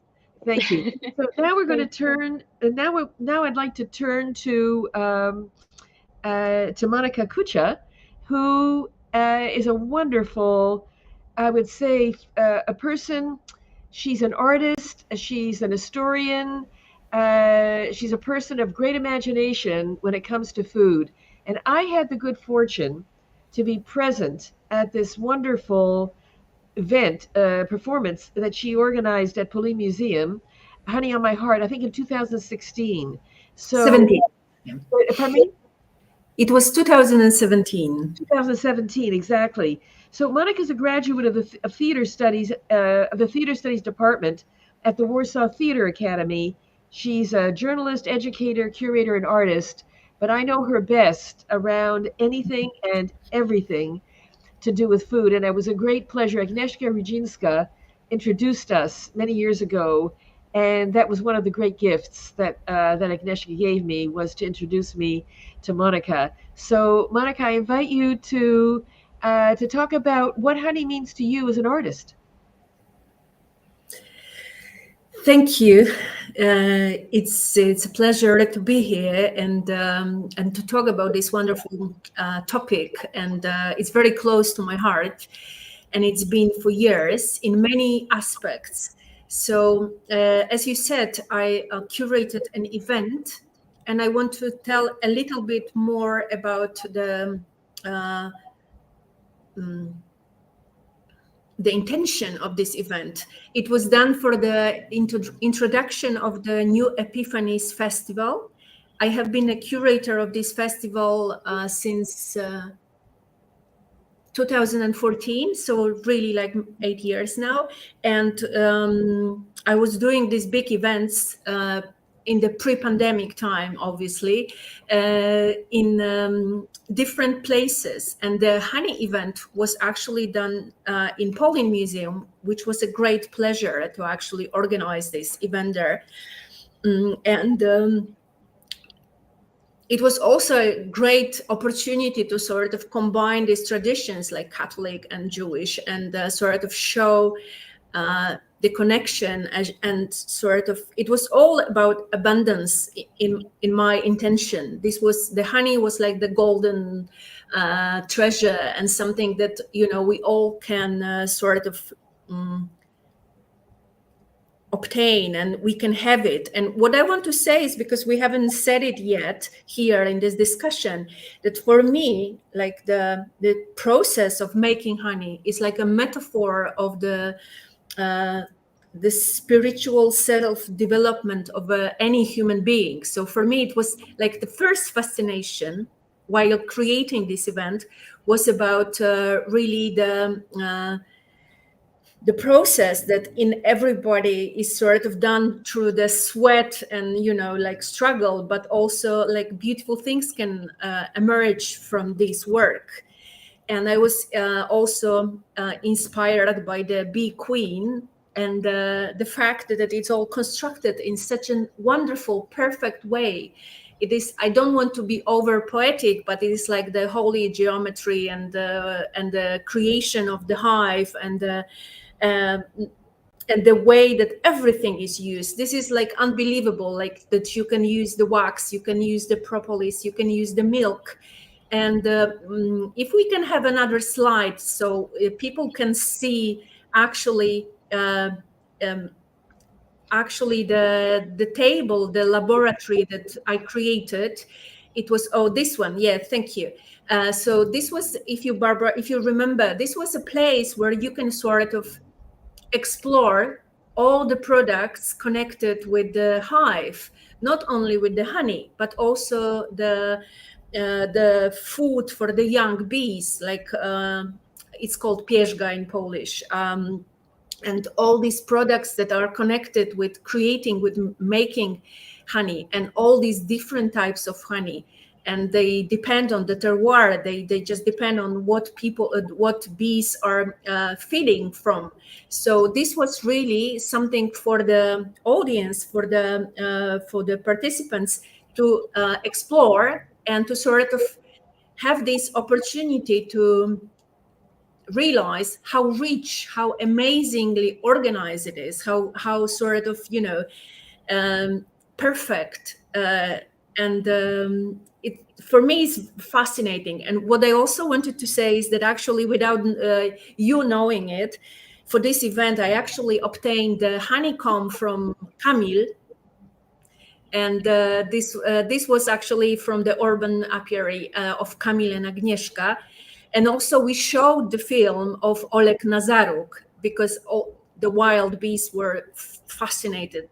Thank you. So now we're going to Thank you. turn. Now I'd like to turn to Monika Kucia, who is a wonderful, I would say, a person. She's an artist. She's an historian. She's a person of great imagination when it comes to food. And I had the good fortune to be present at this wonderful event, performance that she organized at POLIN Museum, Honey on My Heart, I think in 2016. So, 17. pardon me? It was 2017. 2017, exactly. So Monica's a graduate of the theater studies of the theater studies department at the Warsaw Theater Academy. She's a journalist, educator, curator, and artist. But I know her best around anything and everything to do with food. And it was a great pleasure. Agnieszka Rudzinska introduced us many years ago, and that was one of the great gifts that Agnieszka gave me, was to introduce me to Monika. So, Monika, I invite you to talk about what honey means to you as an artist. Thank you. It's a pleasure to be here and to talk about this wonderful topic. And it's very close to my heart, and it's been for years in many aspects. So, as you said, I curated an event, and I want to tell a little bit more about the intention of this event. It was done for the introduction of the new Epiphanies Festival. I have been a curator of this festival since 2014, so really like 8 years now. And I was doing these big events in the pre-pandemic time, obviously, in different places. And the honey event was actually done in POLIN Museum, which was a great pleasure to actually organize this event there. It was also a great opportunity to sort of combine these traditions like Catholic and Jewish, and sort of show the connection, and sort of, it was all about abundance in my intention. The honey was like the golden treasure, and something that, you know, we all can sort of obtain, and we can have it. And what I want to say is, because we haven't said it yet here in this discussion, that for me, like the process of making honey is like a metaphor of the spiritual self-development of any human being. So for me, it was like the first fascination while creating this event was about really the process that in everybody is sort of done through the sweat and, you know, like struggle, but also like beautiful things can emerge from this work. And I was also inspired by the bee queen, and the fact that it's all constructed in such a wonderful, perfect way. It is, I don't want to be over poetic, but it is like the holy geometry and the creation of the hive, and the way that everything is used. This is like unbelievable, like that you can use the wax, you can use the propolis, you can use the milk. And if we can have another slide, so people can see actually the table, the laboratory that I created. It was, oh, this one, yeah, thank you. So this was, if you remember, this was a place where you can sort of explore all the products connected with the hive, not only with the honey, but also the food for the young bees, like it's called pierzga in Polish, and all these products that are connected with creating, with making honey, and all these different types of honey. And they depend on the terroir. They just depend on what bees are feeding from. So this was really something for the audience, for the participants to explore, and to sort of have this opportunity to realize how rich, how amazingly organized it is, how sort of, you know, perfect, and it, for me, is fascinating. And what I also wanted to say is that actually, without you knowing it, for this event, I actually obtained the honeycomb from Kamil. And this was actually from the urban apiary of Kamil and Agnieszka. And also we showed the film of Oleg Nazaruk, because all the wild bees were fascinating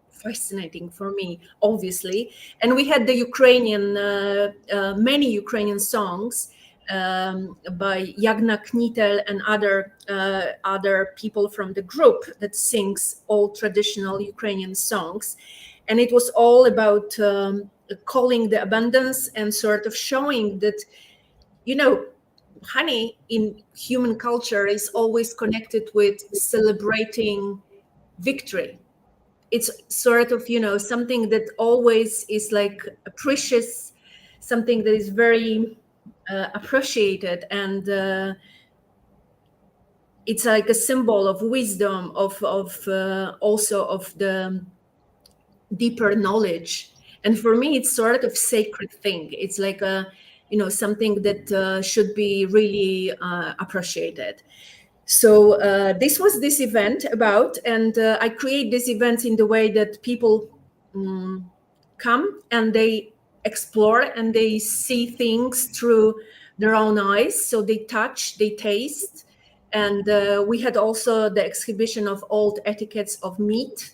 for me, obviously. And we had the Ukrainian, many Ukrainian songs by Jagna Knitel and other people from the group that sings all traditional Ukrainian songs. And it was all about calling the abundance, and sort of showing that, you know, honey in human culture is always connected with celebrating victory. It's sort of, you know, something that always is like a precious, something that is very appreciated, and it's like a symbol of wisdom, of also of the deeper knowledge. And for me, it's sort of sacred thing. It's like a, you know, something that should be really appreciated. So this was this event about, and I create this event in the way that people come and they explore and they see things through their own eyes. So they touch, they taste. And we had also the exhibition of old etiquettes of meat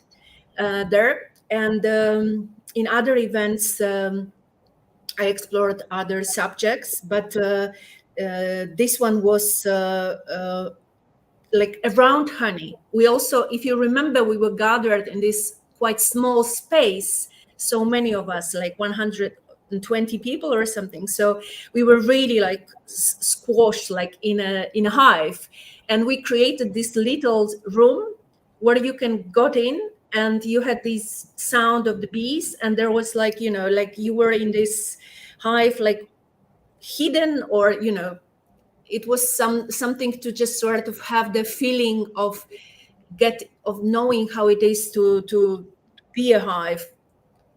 there. And in other events, I explored other subjects, but this one was like around honey. We also, if you remember, we were gathered in this quite small space, so many of us, like 120 people or something. So we were really like squashed, like in a hive, and we created this little room where you can got in, and you had this sound of the bees, and there was like, you know, like you were in this hive, like hidden, or, you know, it was something to just sort of have the feeling of knowing how it is to be a hive,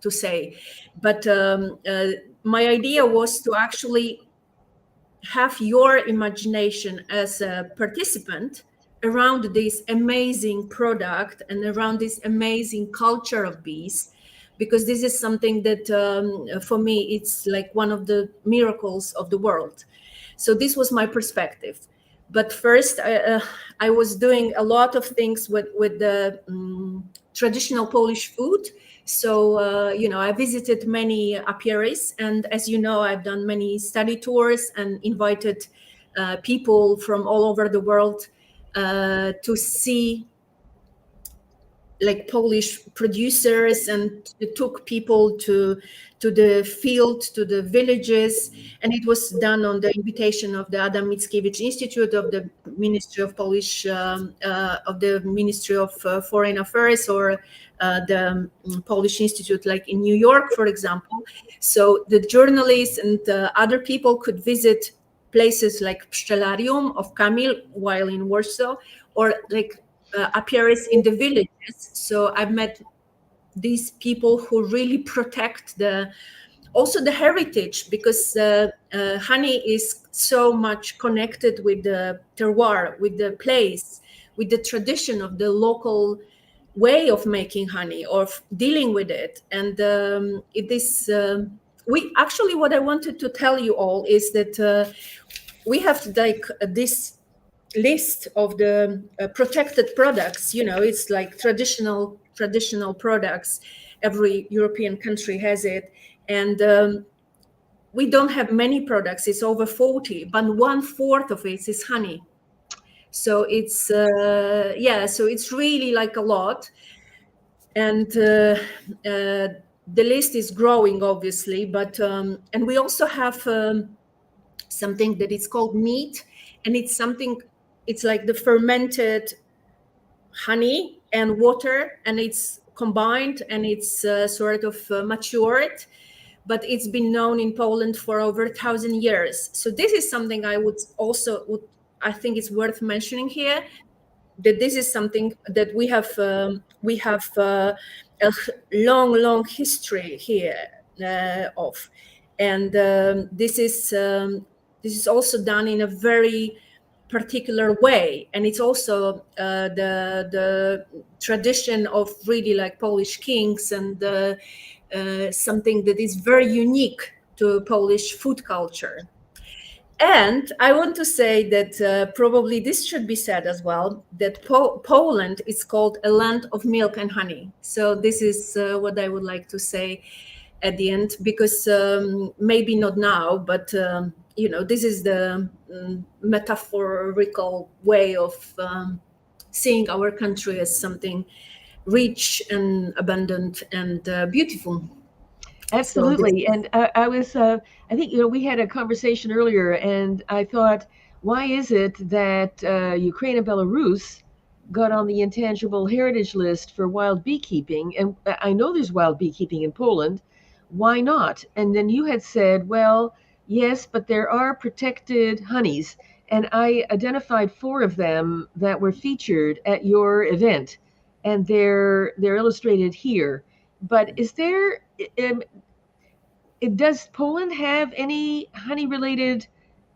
to say. But my idea was to actually have your imagination as a participant around this amazing product and around this amazing culture of bees, because this is something that for me, it's like one of the miracles of the world. So this was my perspective. But first, I was doing a lot of things with the traditional Polish food. So, you know, I visited many apiarists, and as you know, I've done many study tours and invited people from all over the world to see like Polish producers, and took people to the field, to the villages, and it was done on the invitation of the Adam Mickiewicz Institute of the Ministry of Polish of the Ministry of Foreign Affairs, or the Polish Institute, like in New York, for example. So the journalists and other people could visit places like Pszczelarium of Kamil while in Warsaw, or like apiarists in the villages. So I've met these people who really protect also the heritage, because honey is so much connected with the terroir, with the place, with the tradition of the local way of making honey, of dealing with it. And it is we actually, what I wanted to tell you all is that we have like this list of the protected products. You know, it's like traditional products. Every European country has it, and we don't have many products. It's over 40, but 1/4 of it is honey. So it's so it's really like a lot, and the list is growing, obviously. But and we also have something that is called meat, and it's like the fermented honey and water, and it's combined, and it's sort of matured, but it's been known in Poland for over 1,000 years. So this is something I think it's worth mentioning here, that this is something that we have a long history here of, and this is also done in a very particular way, and it's also the tradition of really like Polish kings, and something that is very unique to Polish food culture. And I want to say that probably this should be said as well, that Poland is called a land of milk and honey. So this is what I would like to say at the end, because maybe not now, but you know, this is the metaphorical way of seeing our country as something rich and abundant and beautiful. Absolutely. And I think, you know, we had a conversation earlier, and I thought, why is it that Ukraine and Belarus got on the intangible heritage list for wild beekeeping? And I know there's wild beekeeping in Poland. Why not? And then you had said, well, yes, but there are protected honeys. And I identified 4 of them that were featured at your event, and they're illustrated here. But is there, does Poland have any honey-related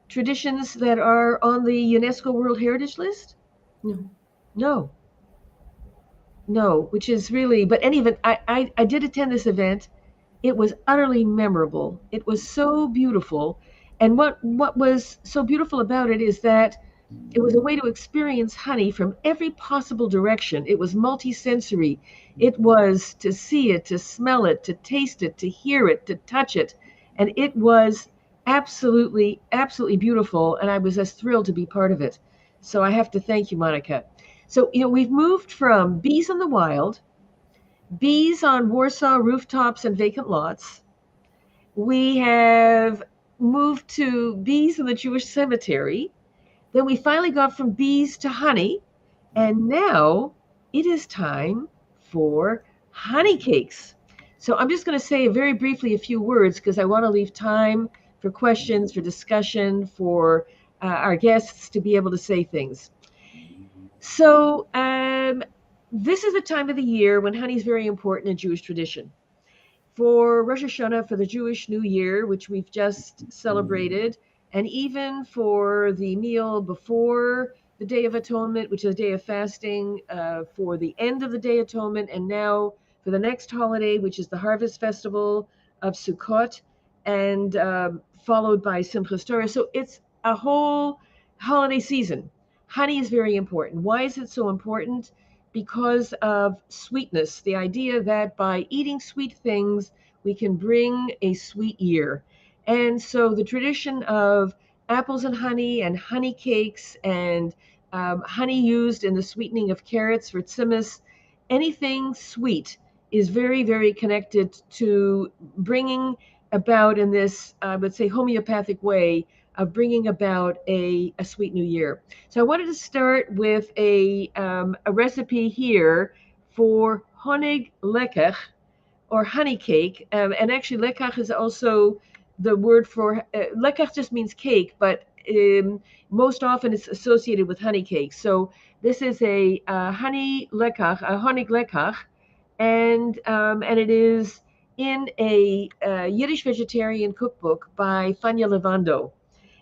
traditions that are on the UNESCO World Heritage List? No, which is really, but anyway, I did attend this event. It was utterly memorable. It was so beautiful. And what was so beautiful about it is that it was a way to experience honey from every possible direction. It was multisensory. It was to see it, to smell it, to taste it, to hear it, to touch it. And it was absolutely, absolutely beautiful. And I was as thrilled to be part of it. So I have to thank you, Monika. So, we've moved from bees in the wild, bees on Warsaw rooftops and vacant lots. We have moved to bees in the Jewish cemetery. Then we finally got from bees to honey. And now it is time for honey cakes. So I'm just going to say very briefly a few words because I want to leave time for questions, for discussion, for our guests to be able to say things. So this is the time of the year when honey is very important in Jewish tradition. For Rosh Hashanah, for the Jewish New Year, which we've just celebrated, and even for the meal before the Day of Atonement, which is a day of fasting, for the end of the Day of Atonement, and now for the next holiday, which is the Harvest Festival of Sukkot, and followed by Simchas Torah. So it's a whole holiday season. Honey is very important. Why is it so important? Because of sweetness, the idea that by eating sweet things, we can bring a sweet year. And so the tradition of apples and honey cakes, and honey used in the sweetening of carrots for tzimis, anything sweet is very, very connected to bringing about in this, I would say, homeopathic way of bringing about a sweet new year. So I wanted to start with a recipe here for honig lekach, or honey cake. And actually, lekach is also the word for, lekach just means cake, but most often it's associated with honey cake. So this is a honey lekach, a honig lekach, and it is in a Yiddish vegetarian cookbook by Fania Levando.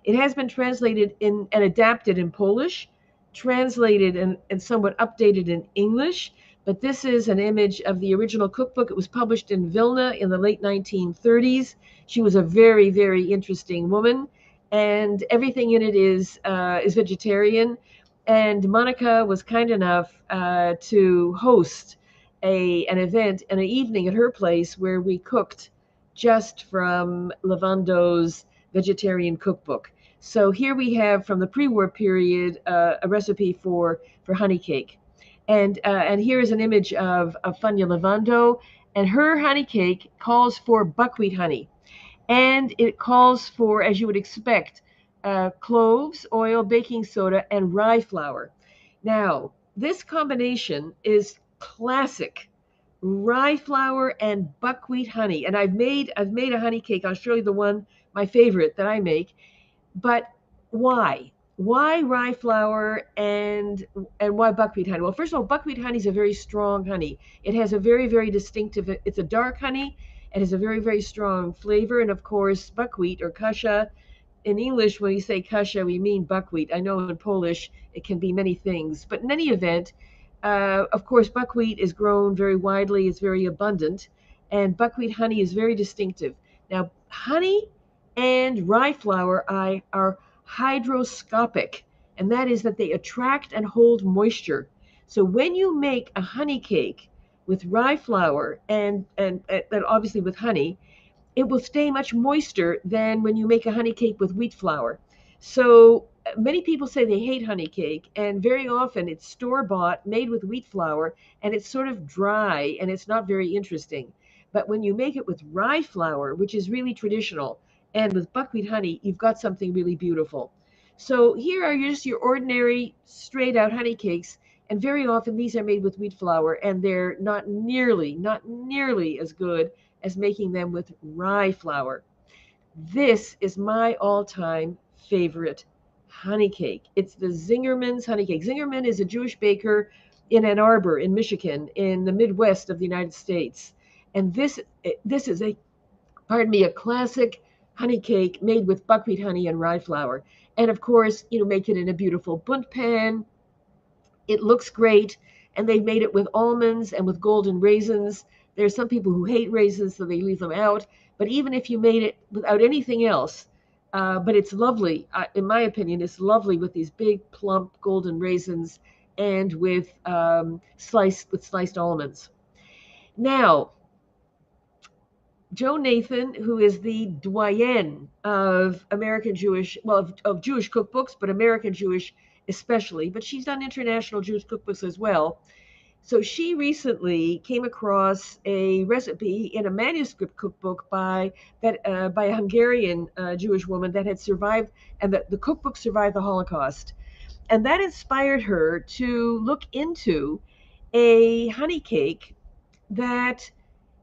It has been translated and adapted in Polish, translated and somewhat updated in English, but this is an image of the original cookbook. It was published in Vilna in the late 1930s. She was a very, very interesting woman, and everything in it is vegetarian. And Monika was kind enough to host an event and an evening at her place where we cooked just from Levando's vegetarian cookbook. So here we have from the pre-war period a recipe for honey cake, and here is an image of Fania Levando, and her honey cake calls for buckwheat honey, and it calls for, as you would expect, cloves, oil, baking soda, and rye flour. Now this combination is classic. Rye flour and buckwheat honey, and I've made a honey cake. I'll show you the one, my favorite that I make. But why? Why rye flour and why buckwheat honey? Well, first of all, buckwheat honey is a very strong honey. It has a very, very distinctive, it's a dark honey. It has a very, very strong flavor. And of course, buckwheat, or kasha, in English, when we say kasha, we mean buckwheat. I know in Polish, it can be many things. But in any event, of course, buckwheat is grown very widely. It's very abundant. And buckwheat honey is very distinctive. Now, honey and rye flour are hygroscopic, and that is that they attract and hold moisture. So when you make a honey cake with rye flour and obviously with honey, it will stay much moister than when you make a honey cake with wheat flour. So many people say they hate honey cake, and very often it's store-bought, made with wheat flour, and it's sort of dry and it's not very interesting. But when you make it with rye flour, which is really traditional, and with buckwheat honey, you've got something really beautiful. So here are just your ordinary straight out honey cakes, and very often these are made with wheat flour, and they're not nearly as good as making them with rye flour. This is my all-time favorite honey cake. It's the Zingerman's honey cake. Zingerman is a Jewish baker in Ann Arbor, in Michigan, in the Midwest of the United States. And this is a classic honey cake made with buckwheat honey and rye flour. And of course, make it in a beautiful bunt pan. It looks great. And they've made it with almonds and with golden raisins. There's some people who hate raisins, so they leave them out. But even if you made it without anything else, but it's lovely. In my opinion, it's lovely with these big, plump, golden raisins and with sliced almonds. Now, Joe Nathan, who is the doyen of American Jewish, well, of Jewish cookbooks, but American Jewish especially, but she's done international Jewish cookbooks as well. So she recently came across a recipe in a manuscript cookbook by a Hungarian Jewish woman that had survived, and the cookbook survived the Holocaust. And that inspired her to look into a honey cake that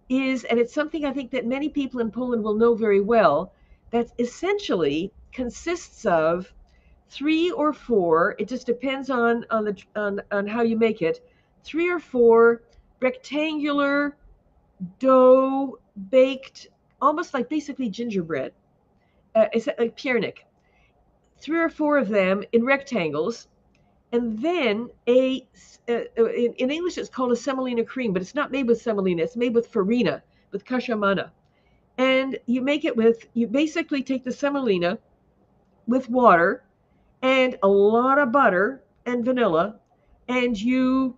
is, and it's something I think that many people in Poland will know very well, that essentially consists of 3 or 4, it just depends on how you make it, 3 or 4 rectangular dough baked almost like basically gingerbread. It's like piernik. 3 or 4 of them in rectangles, and then in English it's called a semolina cream, but it's not made with semolina, it's made with farina, with kashamana. And you basically take the semolina with water and a lot of butter and vanilla, and you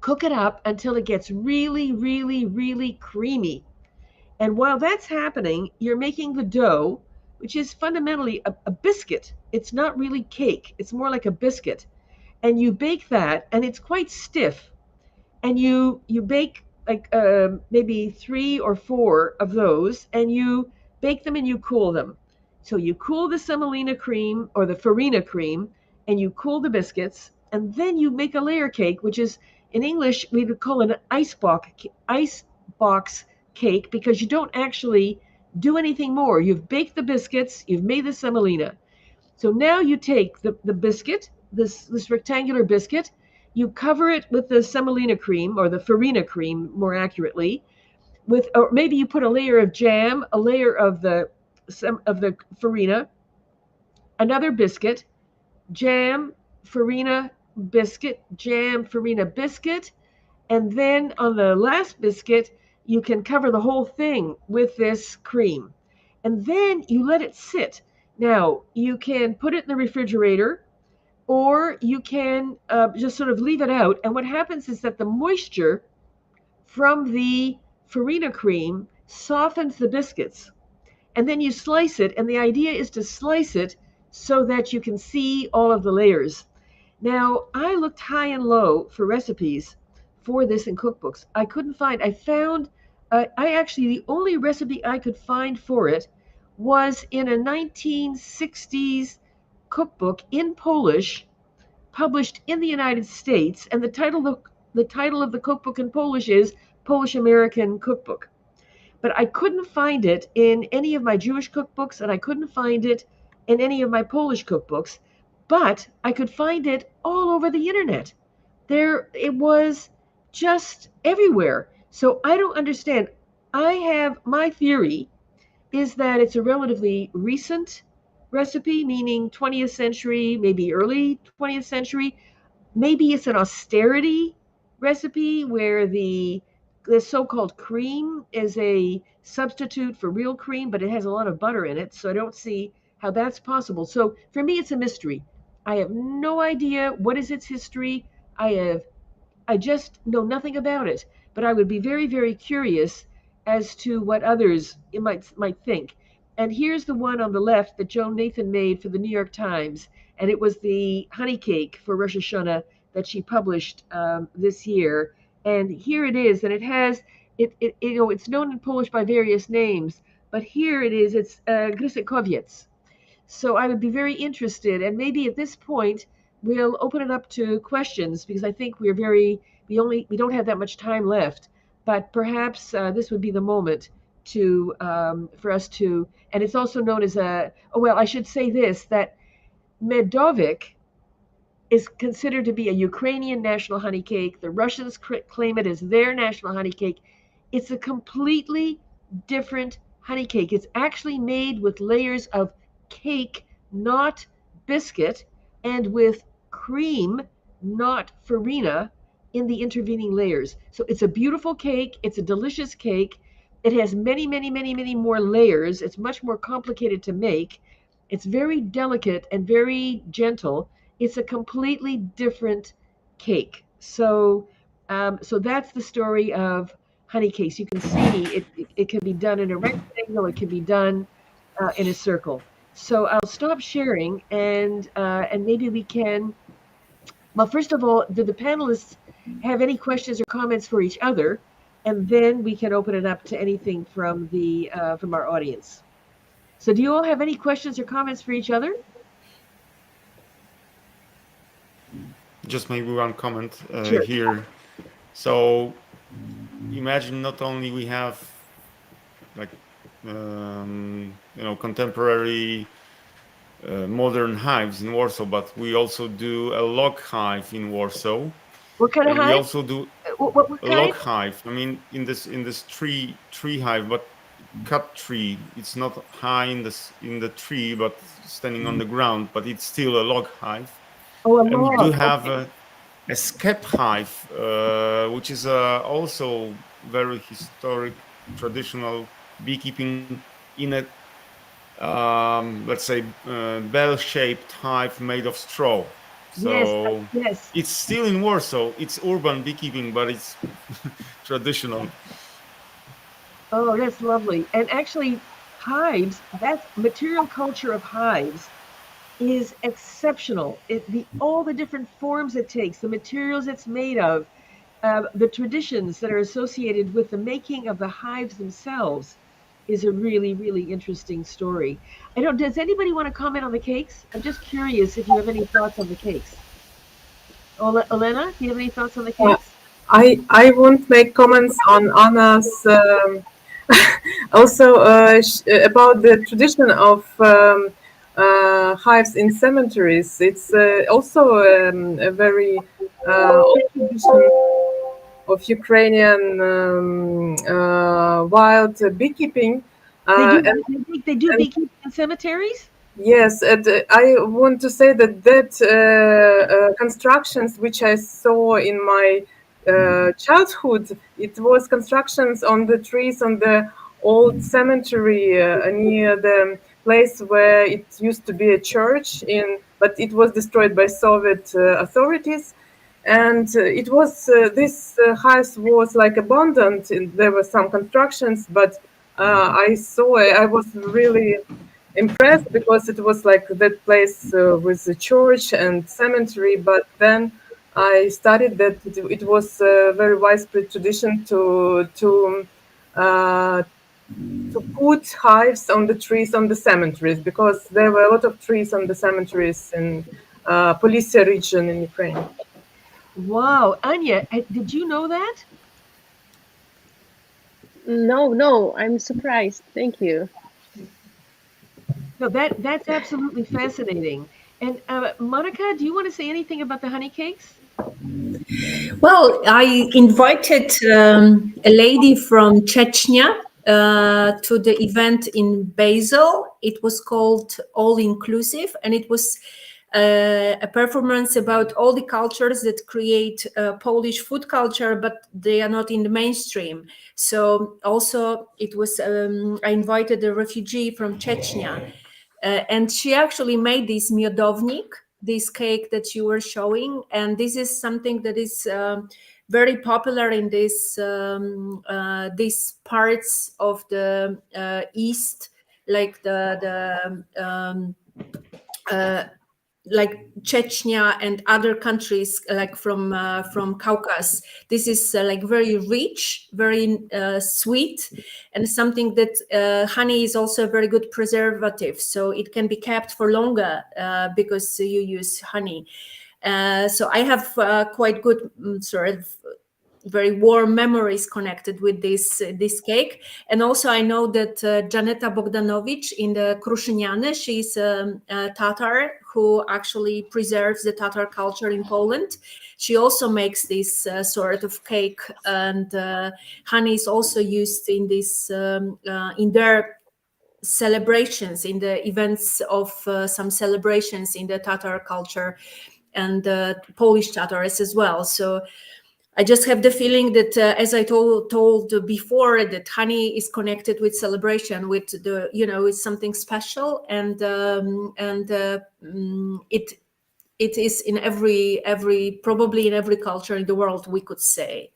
cook it up until it gets really, really, really creamy. And while that's happening, you're making the dough, which is fundamentally a biscuit. It's not really cake, it's more like a biscuit. And you bake that, and it's quite stiff. And you bake like maybe 3 or 4 of those, and you bake them and you cool them. So you cool the semolina cream or the farina cream, and you cool the biscuits, and then you make a layer cake, which is in English we would call it an ice box cake, because you don't actually do anything more. You've baked the biscuits, you've made the semolina. So now you take the biscuit, this rectangular biscuit, you cover it with the semolina cream, or the farina cream more accurately, or maybe you put a layer of jam, a layer of the farina, another biscuit, jam, farina, biscuit, jam, farina, biscuit, and then on the last biscuit you can cover the whole thing with this cream, and then you let it sit. Now you can put it in the refrigerator, or you can just sort of leave it out. And what happens is that the moisture from the farina cream softens the biscuits. And then you slice it, and the idea is to slice it so that you can see all of the layers. Now, I looked high and low for recipes for this in cookbooks. I couldn't find, the only recipe I could find for it was in a 1960s cookbook in Polish, published in the United States, and the title of the cookbook in Polish is Polish American Cookbook. But I couldn't find it in any of my Jewish cookbooks, and I couldn't find it in any of my Polish cookbooks, but I could find it all over the internet. It was just everywhere. So I don't understand. My theory is that it's a relatively recent recipe, meaning 20th century, maybe early 20th century. Maybe it's an austerity recipe where the so-called cream is a substitute for real cream, but it has a lot of butter in it. So I don't see how that's possible. So for me, it's a mystery. I have no idea what is its history. I just know nothing about it, but I would be very, very curious as to what others might think. And here's the one on the left that Joan Nathan made for the New York Times, and it was the honey cake for Rosh Hashanah that she published this year. And here it is, and it has it's known in Polish by various names, but here it is. It's Grysekowiec. So I would be very interested, and maybe at this point we'll open it up to questions, because I think we don't have that much time left. But perhaps this would be the moment for us to, and it's also known as I should say this, that Medovik is considered to be a Ukrainian national honey cake. The Russians claim it as their national honey cake. It's a completely different honey cake. It's actually made with layers of cake, not biscuit, and with cream, not farina, in the intervening layers. So it's a beautiful cake. It's a delicious cake. It has many, many, many, many more layers. It's much more complicated to make. It's very delicate and very gentle. It's a completely different cake. So that's the story of honey cakes. You can see it can be done in a rectangle, it can be done in a circle. So I'll stop sharing and maybe we can, well, first of all, do the panelists have any questions or comments for each other? And then we can open it up to anything from from our audience. So do you all have any questions or comments for each other? Just maybe one comment Sure. here. So imagine not only we have like contemporary modern hives in Warsaw, but we also do a log hive in Warsaw. What kind of And we hive? also do What a kind? log hive. I mean, in this tree hive, but cut tree. It's not high in the tree, but standing on the ground. But it's still a log hive. Oh, a And log. we do have a skep hive, which is also very historic, traditional beekeeping in a let's say bell-shaped hive made of straw. So yes. it's still in Warsaw. It's urban beekeeping, but it's traditional. Oh, that's lovely. And actually, hives, that material culture of hives is exceptional. All the different forms it takes, the materials it's made of, the traditions that are associated with the making of the hives themselves is a really, really interesting story. Does anybody want to comment on the cakes? I'm just curious if you have any thoughts on the cakes. Olena, do you have any thoughts on the cakes? I won't make comments on Anna's also about the tradition of hives in cemeteries. It's also a very old tradition of Ukrainian wild beekeeping. They do beekeeping in cemeteries? Yes, and I want to say that constructions which I saw in my childhood, it was constructions on the trees on the old cemetery near the place where it used to be a church but it was destroyed by Soviet authorities. And it was this house was like abandoned. And there were some constructions, but I was really impressed because it was like that place with the church and cemetery. But then I studied that it was a very widespread tradition to put hives on the trees on the cemeteries, because there were a lot of trees on the cemeteries in Police region in Ukraine. Wow, Anya, did you know that? No, I'm surprised. Thank you. No, that's absolutely fascinating. And Monika, do you want to say anything about the honey cakes? Well, I invited a lady from Chechnya to the event in Basel. It was called All Inclusive, and it was a performance about all the cultures that create Polish food culture, but they are not in the mainstream. So also it was, I invited a refugee from Chechnya, and she actually made this miodownik, this cake that you were showing. And this is something that is very popular in these parts of the East, like like Chechnya and other countries, like from Caucasus. This is like very rich, very sweet, and something that honey is also a very good preservative, so it can be kept for longer because you use honey. So I have quite good sort of very warm memories connected with this cake. And also I know that Janeta Bogdanowicz in the Kruszyniany, she's a Tatar who actually preserves the Tatar culture in Poland. She also makes this sort of cake, and honey is also used in this in their celebrations, in the events of some celebrations in the Tatar culture, and Polish Tatars as well. So I just have the feeling that, as I told before, that honey is connected with celebration, with it's something special, and it is in probably in every culture in the world, we could say.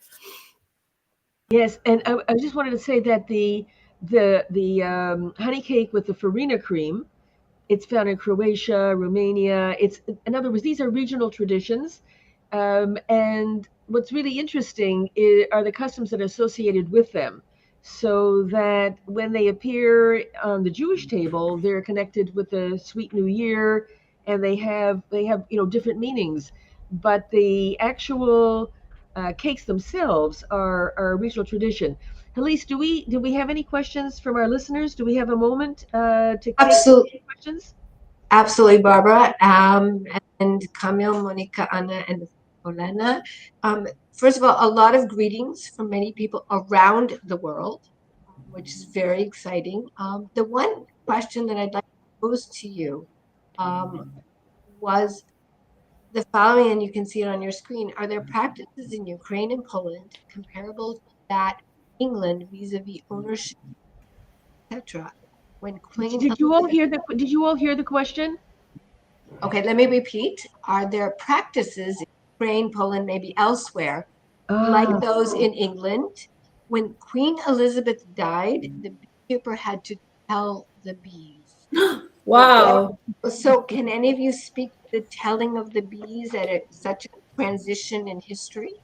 Yes, and I just wanted to say that the honey cake with the farina cream, it's found in Croatia, Romania. It's, in other words, these are regional traditions, and what's really interesting are the customs that are associated with them, so that when they appear on the Jewish table, they're connected with the Sweet New Year, and they have different meanings, but the actual cakes themselves are a regional tradition. Elise, do we have any questions from our listeners? Do we have a moment to take Absolutely. questions? Absolutely, Barbara. And Kamil, Monika, Anna, and Olena. First of all, a lot of greetings from many people around the world, which is very exciting. The one question that I'd like to pose to you was the following, and you can see it on your screen. Are there practices in Ukraine and Poland comparable to that England vis-a-vis ownership, etc.? When Queen Did you all Elizabeth hear the question? Okay, let me repeat. Are there practices in Ukraine, Poland, maybe elsewhere, like Ah, those in England? When Queen Elizabeth died, the beekeeper had to tell the bees. Wow. So can any of you speak to the telling of the bees at such a transition in history?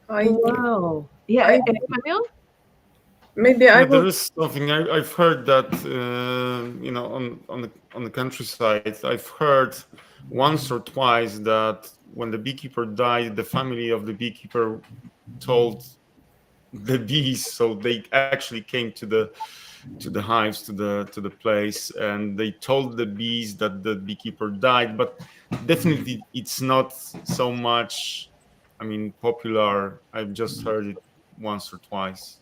I, wow. Yeah, I Camille? maybe I Yeah, there will. is something I've heard that on the countryside. I've heard once or twice that when the beekeeper died, the family of the beekeeper told the bees, so they actually came to the hives, to the place, and they told the bees that the beekeeper died. But definitely, it's not so much. I mean, popular. I've just heard it once or twice.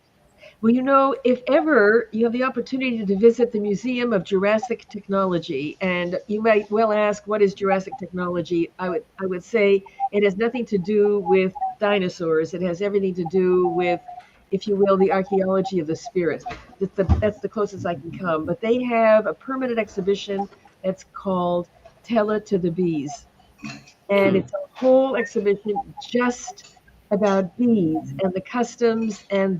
Well, if ever you have the opportunity to visit the Museum of Jurassic Technology, and you might well ask, what is Jurassic technology? I would say it has nothing to do with dinosaurs. It has everything to do with, if you will, the archaeology of the spirit. That's the closest I can come. But they have a permanent exhibition that's called Tell It to the Bees. And it's a whole exhibition just about bees and the customs and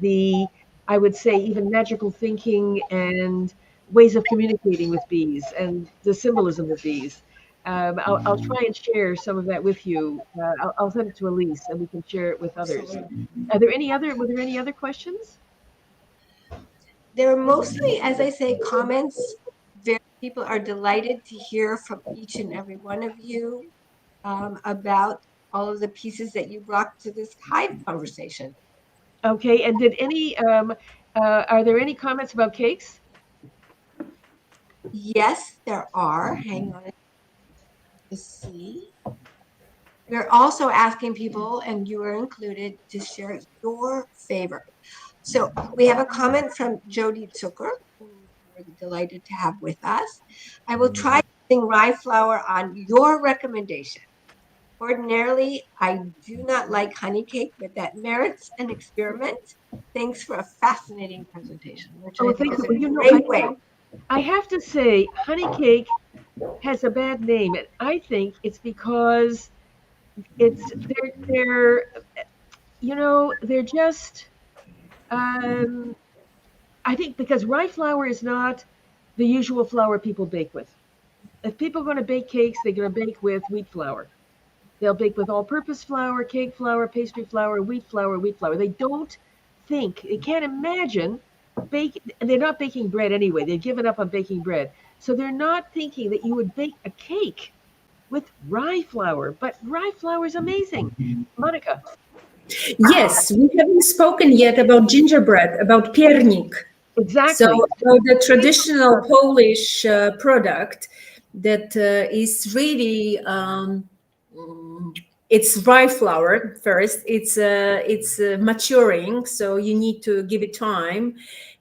I would say, even magical thinking and ways of communicating with bees and the symbolism of bees. I'll try and share some of that with you. I'll send it to Elise and we can share it with others. Absolutely. Were there any other questions? There are mostly, as I say, comments. Very people are delighted to hear from each and every one of you about all of the pieces that you brought to this hive conversation. Okay, and are there any comments about cakes? Yes, there are. Hang on to see. We're also asking people, and you are included, to share your favorite. So we have a comment from Jody Zucker, who we're delighted to have with us. I will try using rye flour on your recommendation. Ordinarily, I do not like honey cake, but that merits an experiment. Thanks for a fascinating presentation, which Oh, I think thank is you. a Well, great way. I have to say, honey cake has a bad name, and I think it's because they're they're just I think because rye flour is not the usual flour people bake with. If people are going to bake cakes, they're going to bake with wheat flour. They'll bake with all-purpose flour, cake flour, pastry flour, wheat flour, wheat flour. They can't imagine and they're not baking bread anyway. They've given up on baking bread. So they're not thinking that you would bake a cake with rye flour, but rye flour is amazing. Monica. Yes, we haven't spoken yet about gingerbread, about piernik. So, Exactly. the traditional Polish product that is really it's rye flour first. It's maturing, so you need to give it time,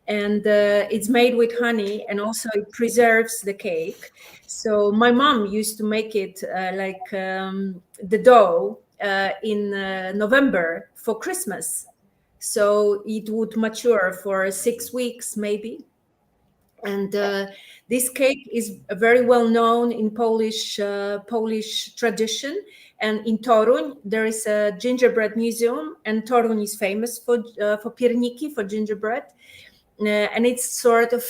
and it's made with honey, and also it preserves the cake. So my mom used to make it the dough in November for Christmas. So it would mature for 6 weeks, maybe. And this cake is very well known in Polish tradition. And in Toruń, there is a gingerbread museum, and Toruń is famous for pierniki, for gingerbread. And it's sort of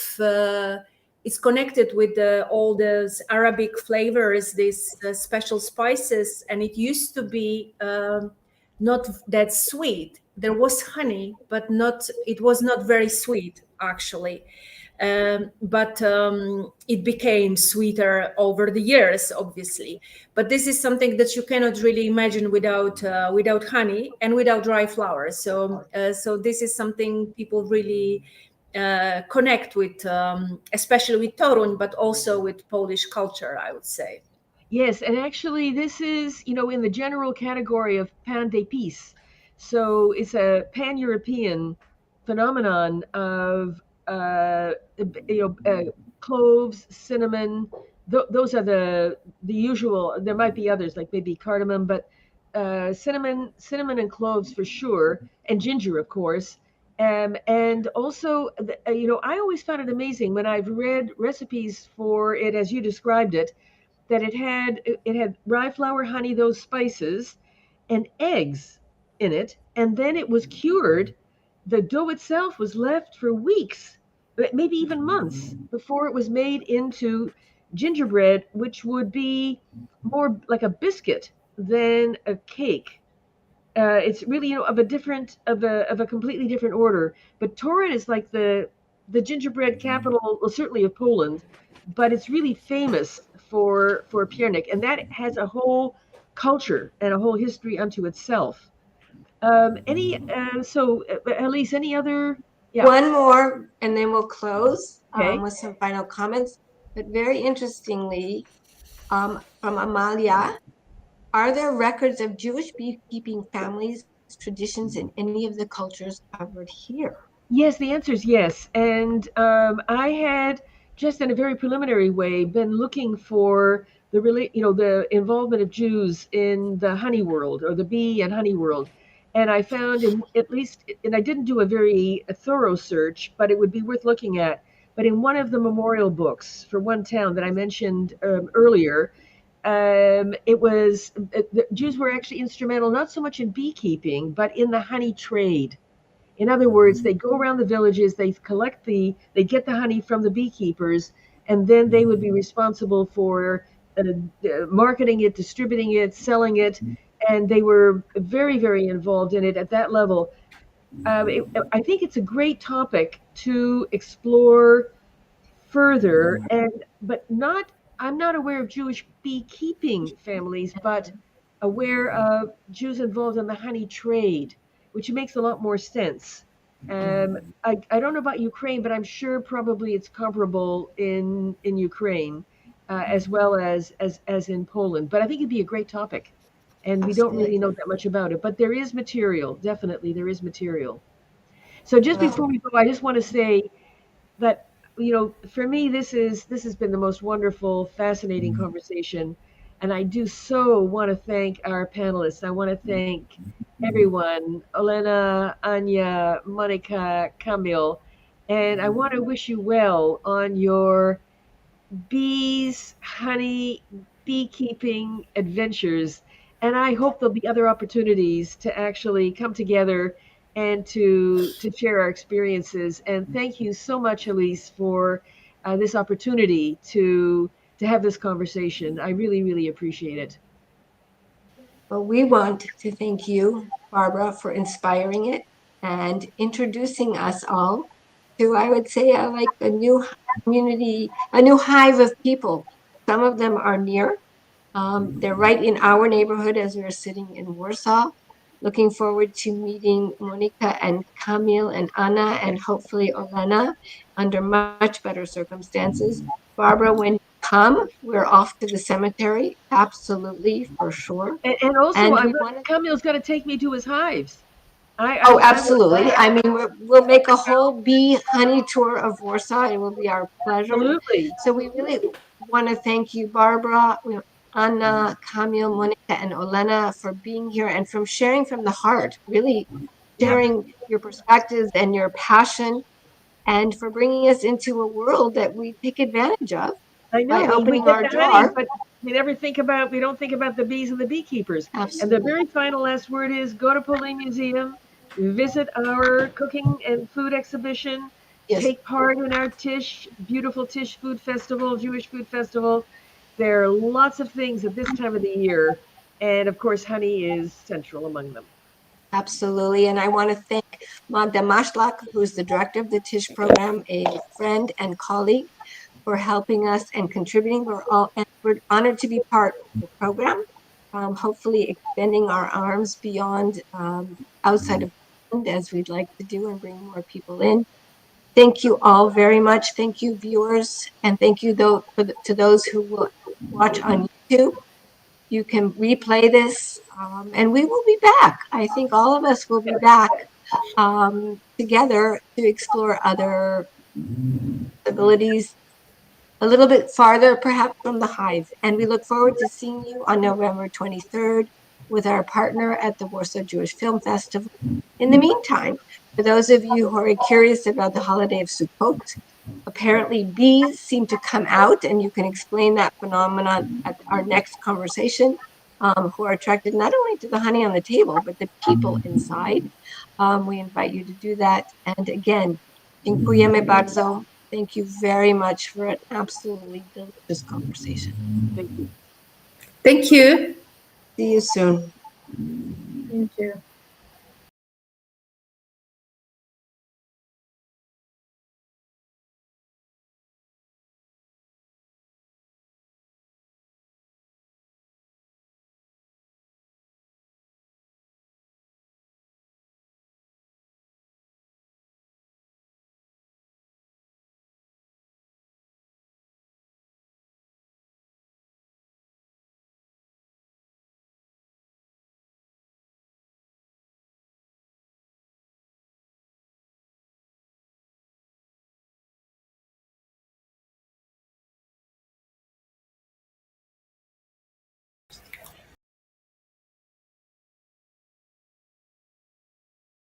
it's connected with all those Arabic flavors, these special spices, and it used to be not that sweet. There was honey, but it was not very sweet actually. But it became sweeter over the years, obviously. But this is something that you cannot really imagine without honey and without dry flowers. So this is something people really connect with, especially with Toruń, but also with Polish culture, I would say. Yes, and actually this is, in the general category of pain d'épices. So it's a pan-European phenomenon of, cloves, cinnamon. Those are the usual. There might be others, like maybe cardamom, but cinnamon and cloves for sure, and ginger, of course. And also, I always found it amazing when I've read recipes for it as you described it, that it had rye flour, honey, those spices, and eggs in it, and then it was cured. The dough itself was left for weeks, maybe even months, before it was made into gingerbread, which would be more like a biscuit than a cake. It's really, of a completely different order. But Toruń is like the gingerbread capital, well, certainly of Poland, but it's really famous for piernik, and that has a whole culture and a whole history unto itself. Elise, any other? Yeah. One more, and then we'll close Okay. with some final comments. But very interestingly, from Amalia, are there records of Jewish beekeeping families, traditions in any of the cultures covered here? Yes, the answer is yes. And I had, just in a very preliminary way, been looking for the involvement of Jews in the honey world, or the bee and honey world. And I found, at least, and I didn't do a very thorough search, but it would be worth looking at. But in one of the memorial books for one town that I mentioned earlier, the Jews were actually instrumental, not so much in beekeeping, but in the honey trade. In other words, they go around the villages, they get the honey from the beekeepers, and then they would be responsible for marketing it, distributing it, selling it, and they were very, very involved in it at that level. I think it's a great topic to explore further, I'm not aware of Jewish beekeeping families, but aware of Jews involved in the honey trade, which makes a lot more sense. I don't know about Ukraine, but I'm sure probably it's comparable in Ukraine, as well as in Poland. But I think it'd be a great topic, and we don't really know that much about it. But there is material, definitely there is material. So just before we go, I just want to say that, for me, this has been the most wonderful, fascinating conversation. And I do so want to thank our panelists. I want to thank everyone, Olena, Anya, Monika, Kamil, and I want to wish you well on your bees, honey, beekeeping adventures. And I hope there'll be other opportunities to actually come together and to share our experiences. And thank you so much, Elise, for this opportunity to have this conversation. I really, really appreciate it. Well, we want to thank you, Barbara, for inspiring it and introducing us all to, I would say, like a new community, a new hive of people. Some of them are near. They're right in our neighborhood as we're sitting in Warsaw. Looking forward to meeting Monika and Kamil and Anna and hopefully Olena under much better circumstances. Barbara, when you come, we're off to the cemetery. Absolutely, for sure. And also, Kamil's going to take me to his hives. Absolutely. I mean, we'll make a whole bee honey tour of Warsaw. It will be our pleasure. Absolutely. So we really want to thank you, Barbara, Anna, Kamil, Monika, and Olena, for being here and from sharing from the heart, really sharing your perspectives and your passion and for bringing us into a world that we take advantage of I know. by We opening get our the honey, jar. but we don't think about the bees and the beekeepers. And the Absolutely. very final last word is go to POLIN Museum, visit our cooking and food exhibition, Yes, take part in our TISH, beautiful TISH Food Festival, Jewish Food Festival. There are lots of things at this time of the year. And of course, honey is central among them. absolutely. And I want to thank Magda Mashlak, who's the director of the TISH program, a friend and colleague, for helping us and contributing. We're honored to be part of the program, hopefully extending our arms beyond outside of Poland, as we'd like to do, and bring more people in. Thank you all very much. Thank you, viewers, and thank you to those who will watch on YouTube. You can replay this, and we will be back. I think all of us will be back together to explore other abilities a little bit farther, perhaps from the hive. And we look forward to seeing you on November 23rd with our partner at the Warsaw Jewish Film Festival. In the meantime, for those of you who are curious about the holiday of Sukkot, apparently bees seem to come out, and you can explain that phenomenon at our next conversation, who are attracted not only to the honey on the table, but the people inside. We invite you to do that. And again, dziękujemy bardzo. Thank you very much for an absolutely delicious conversation. Thank you. Thank you. See you soon. Thank you.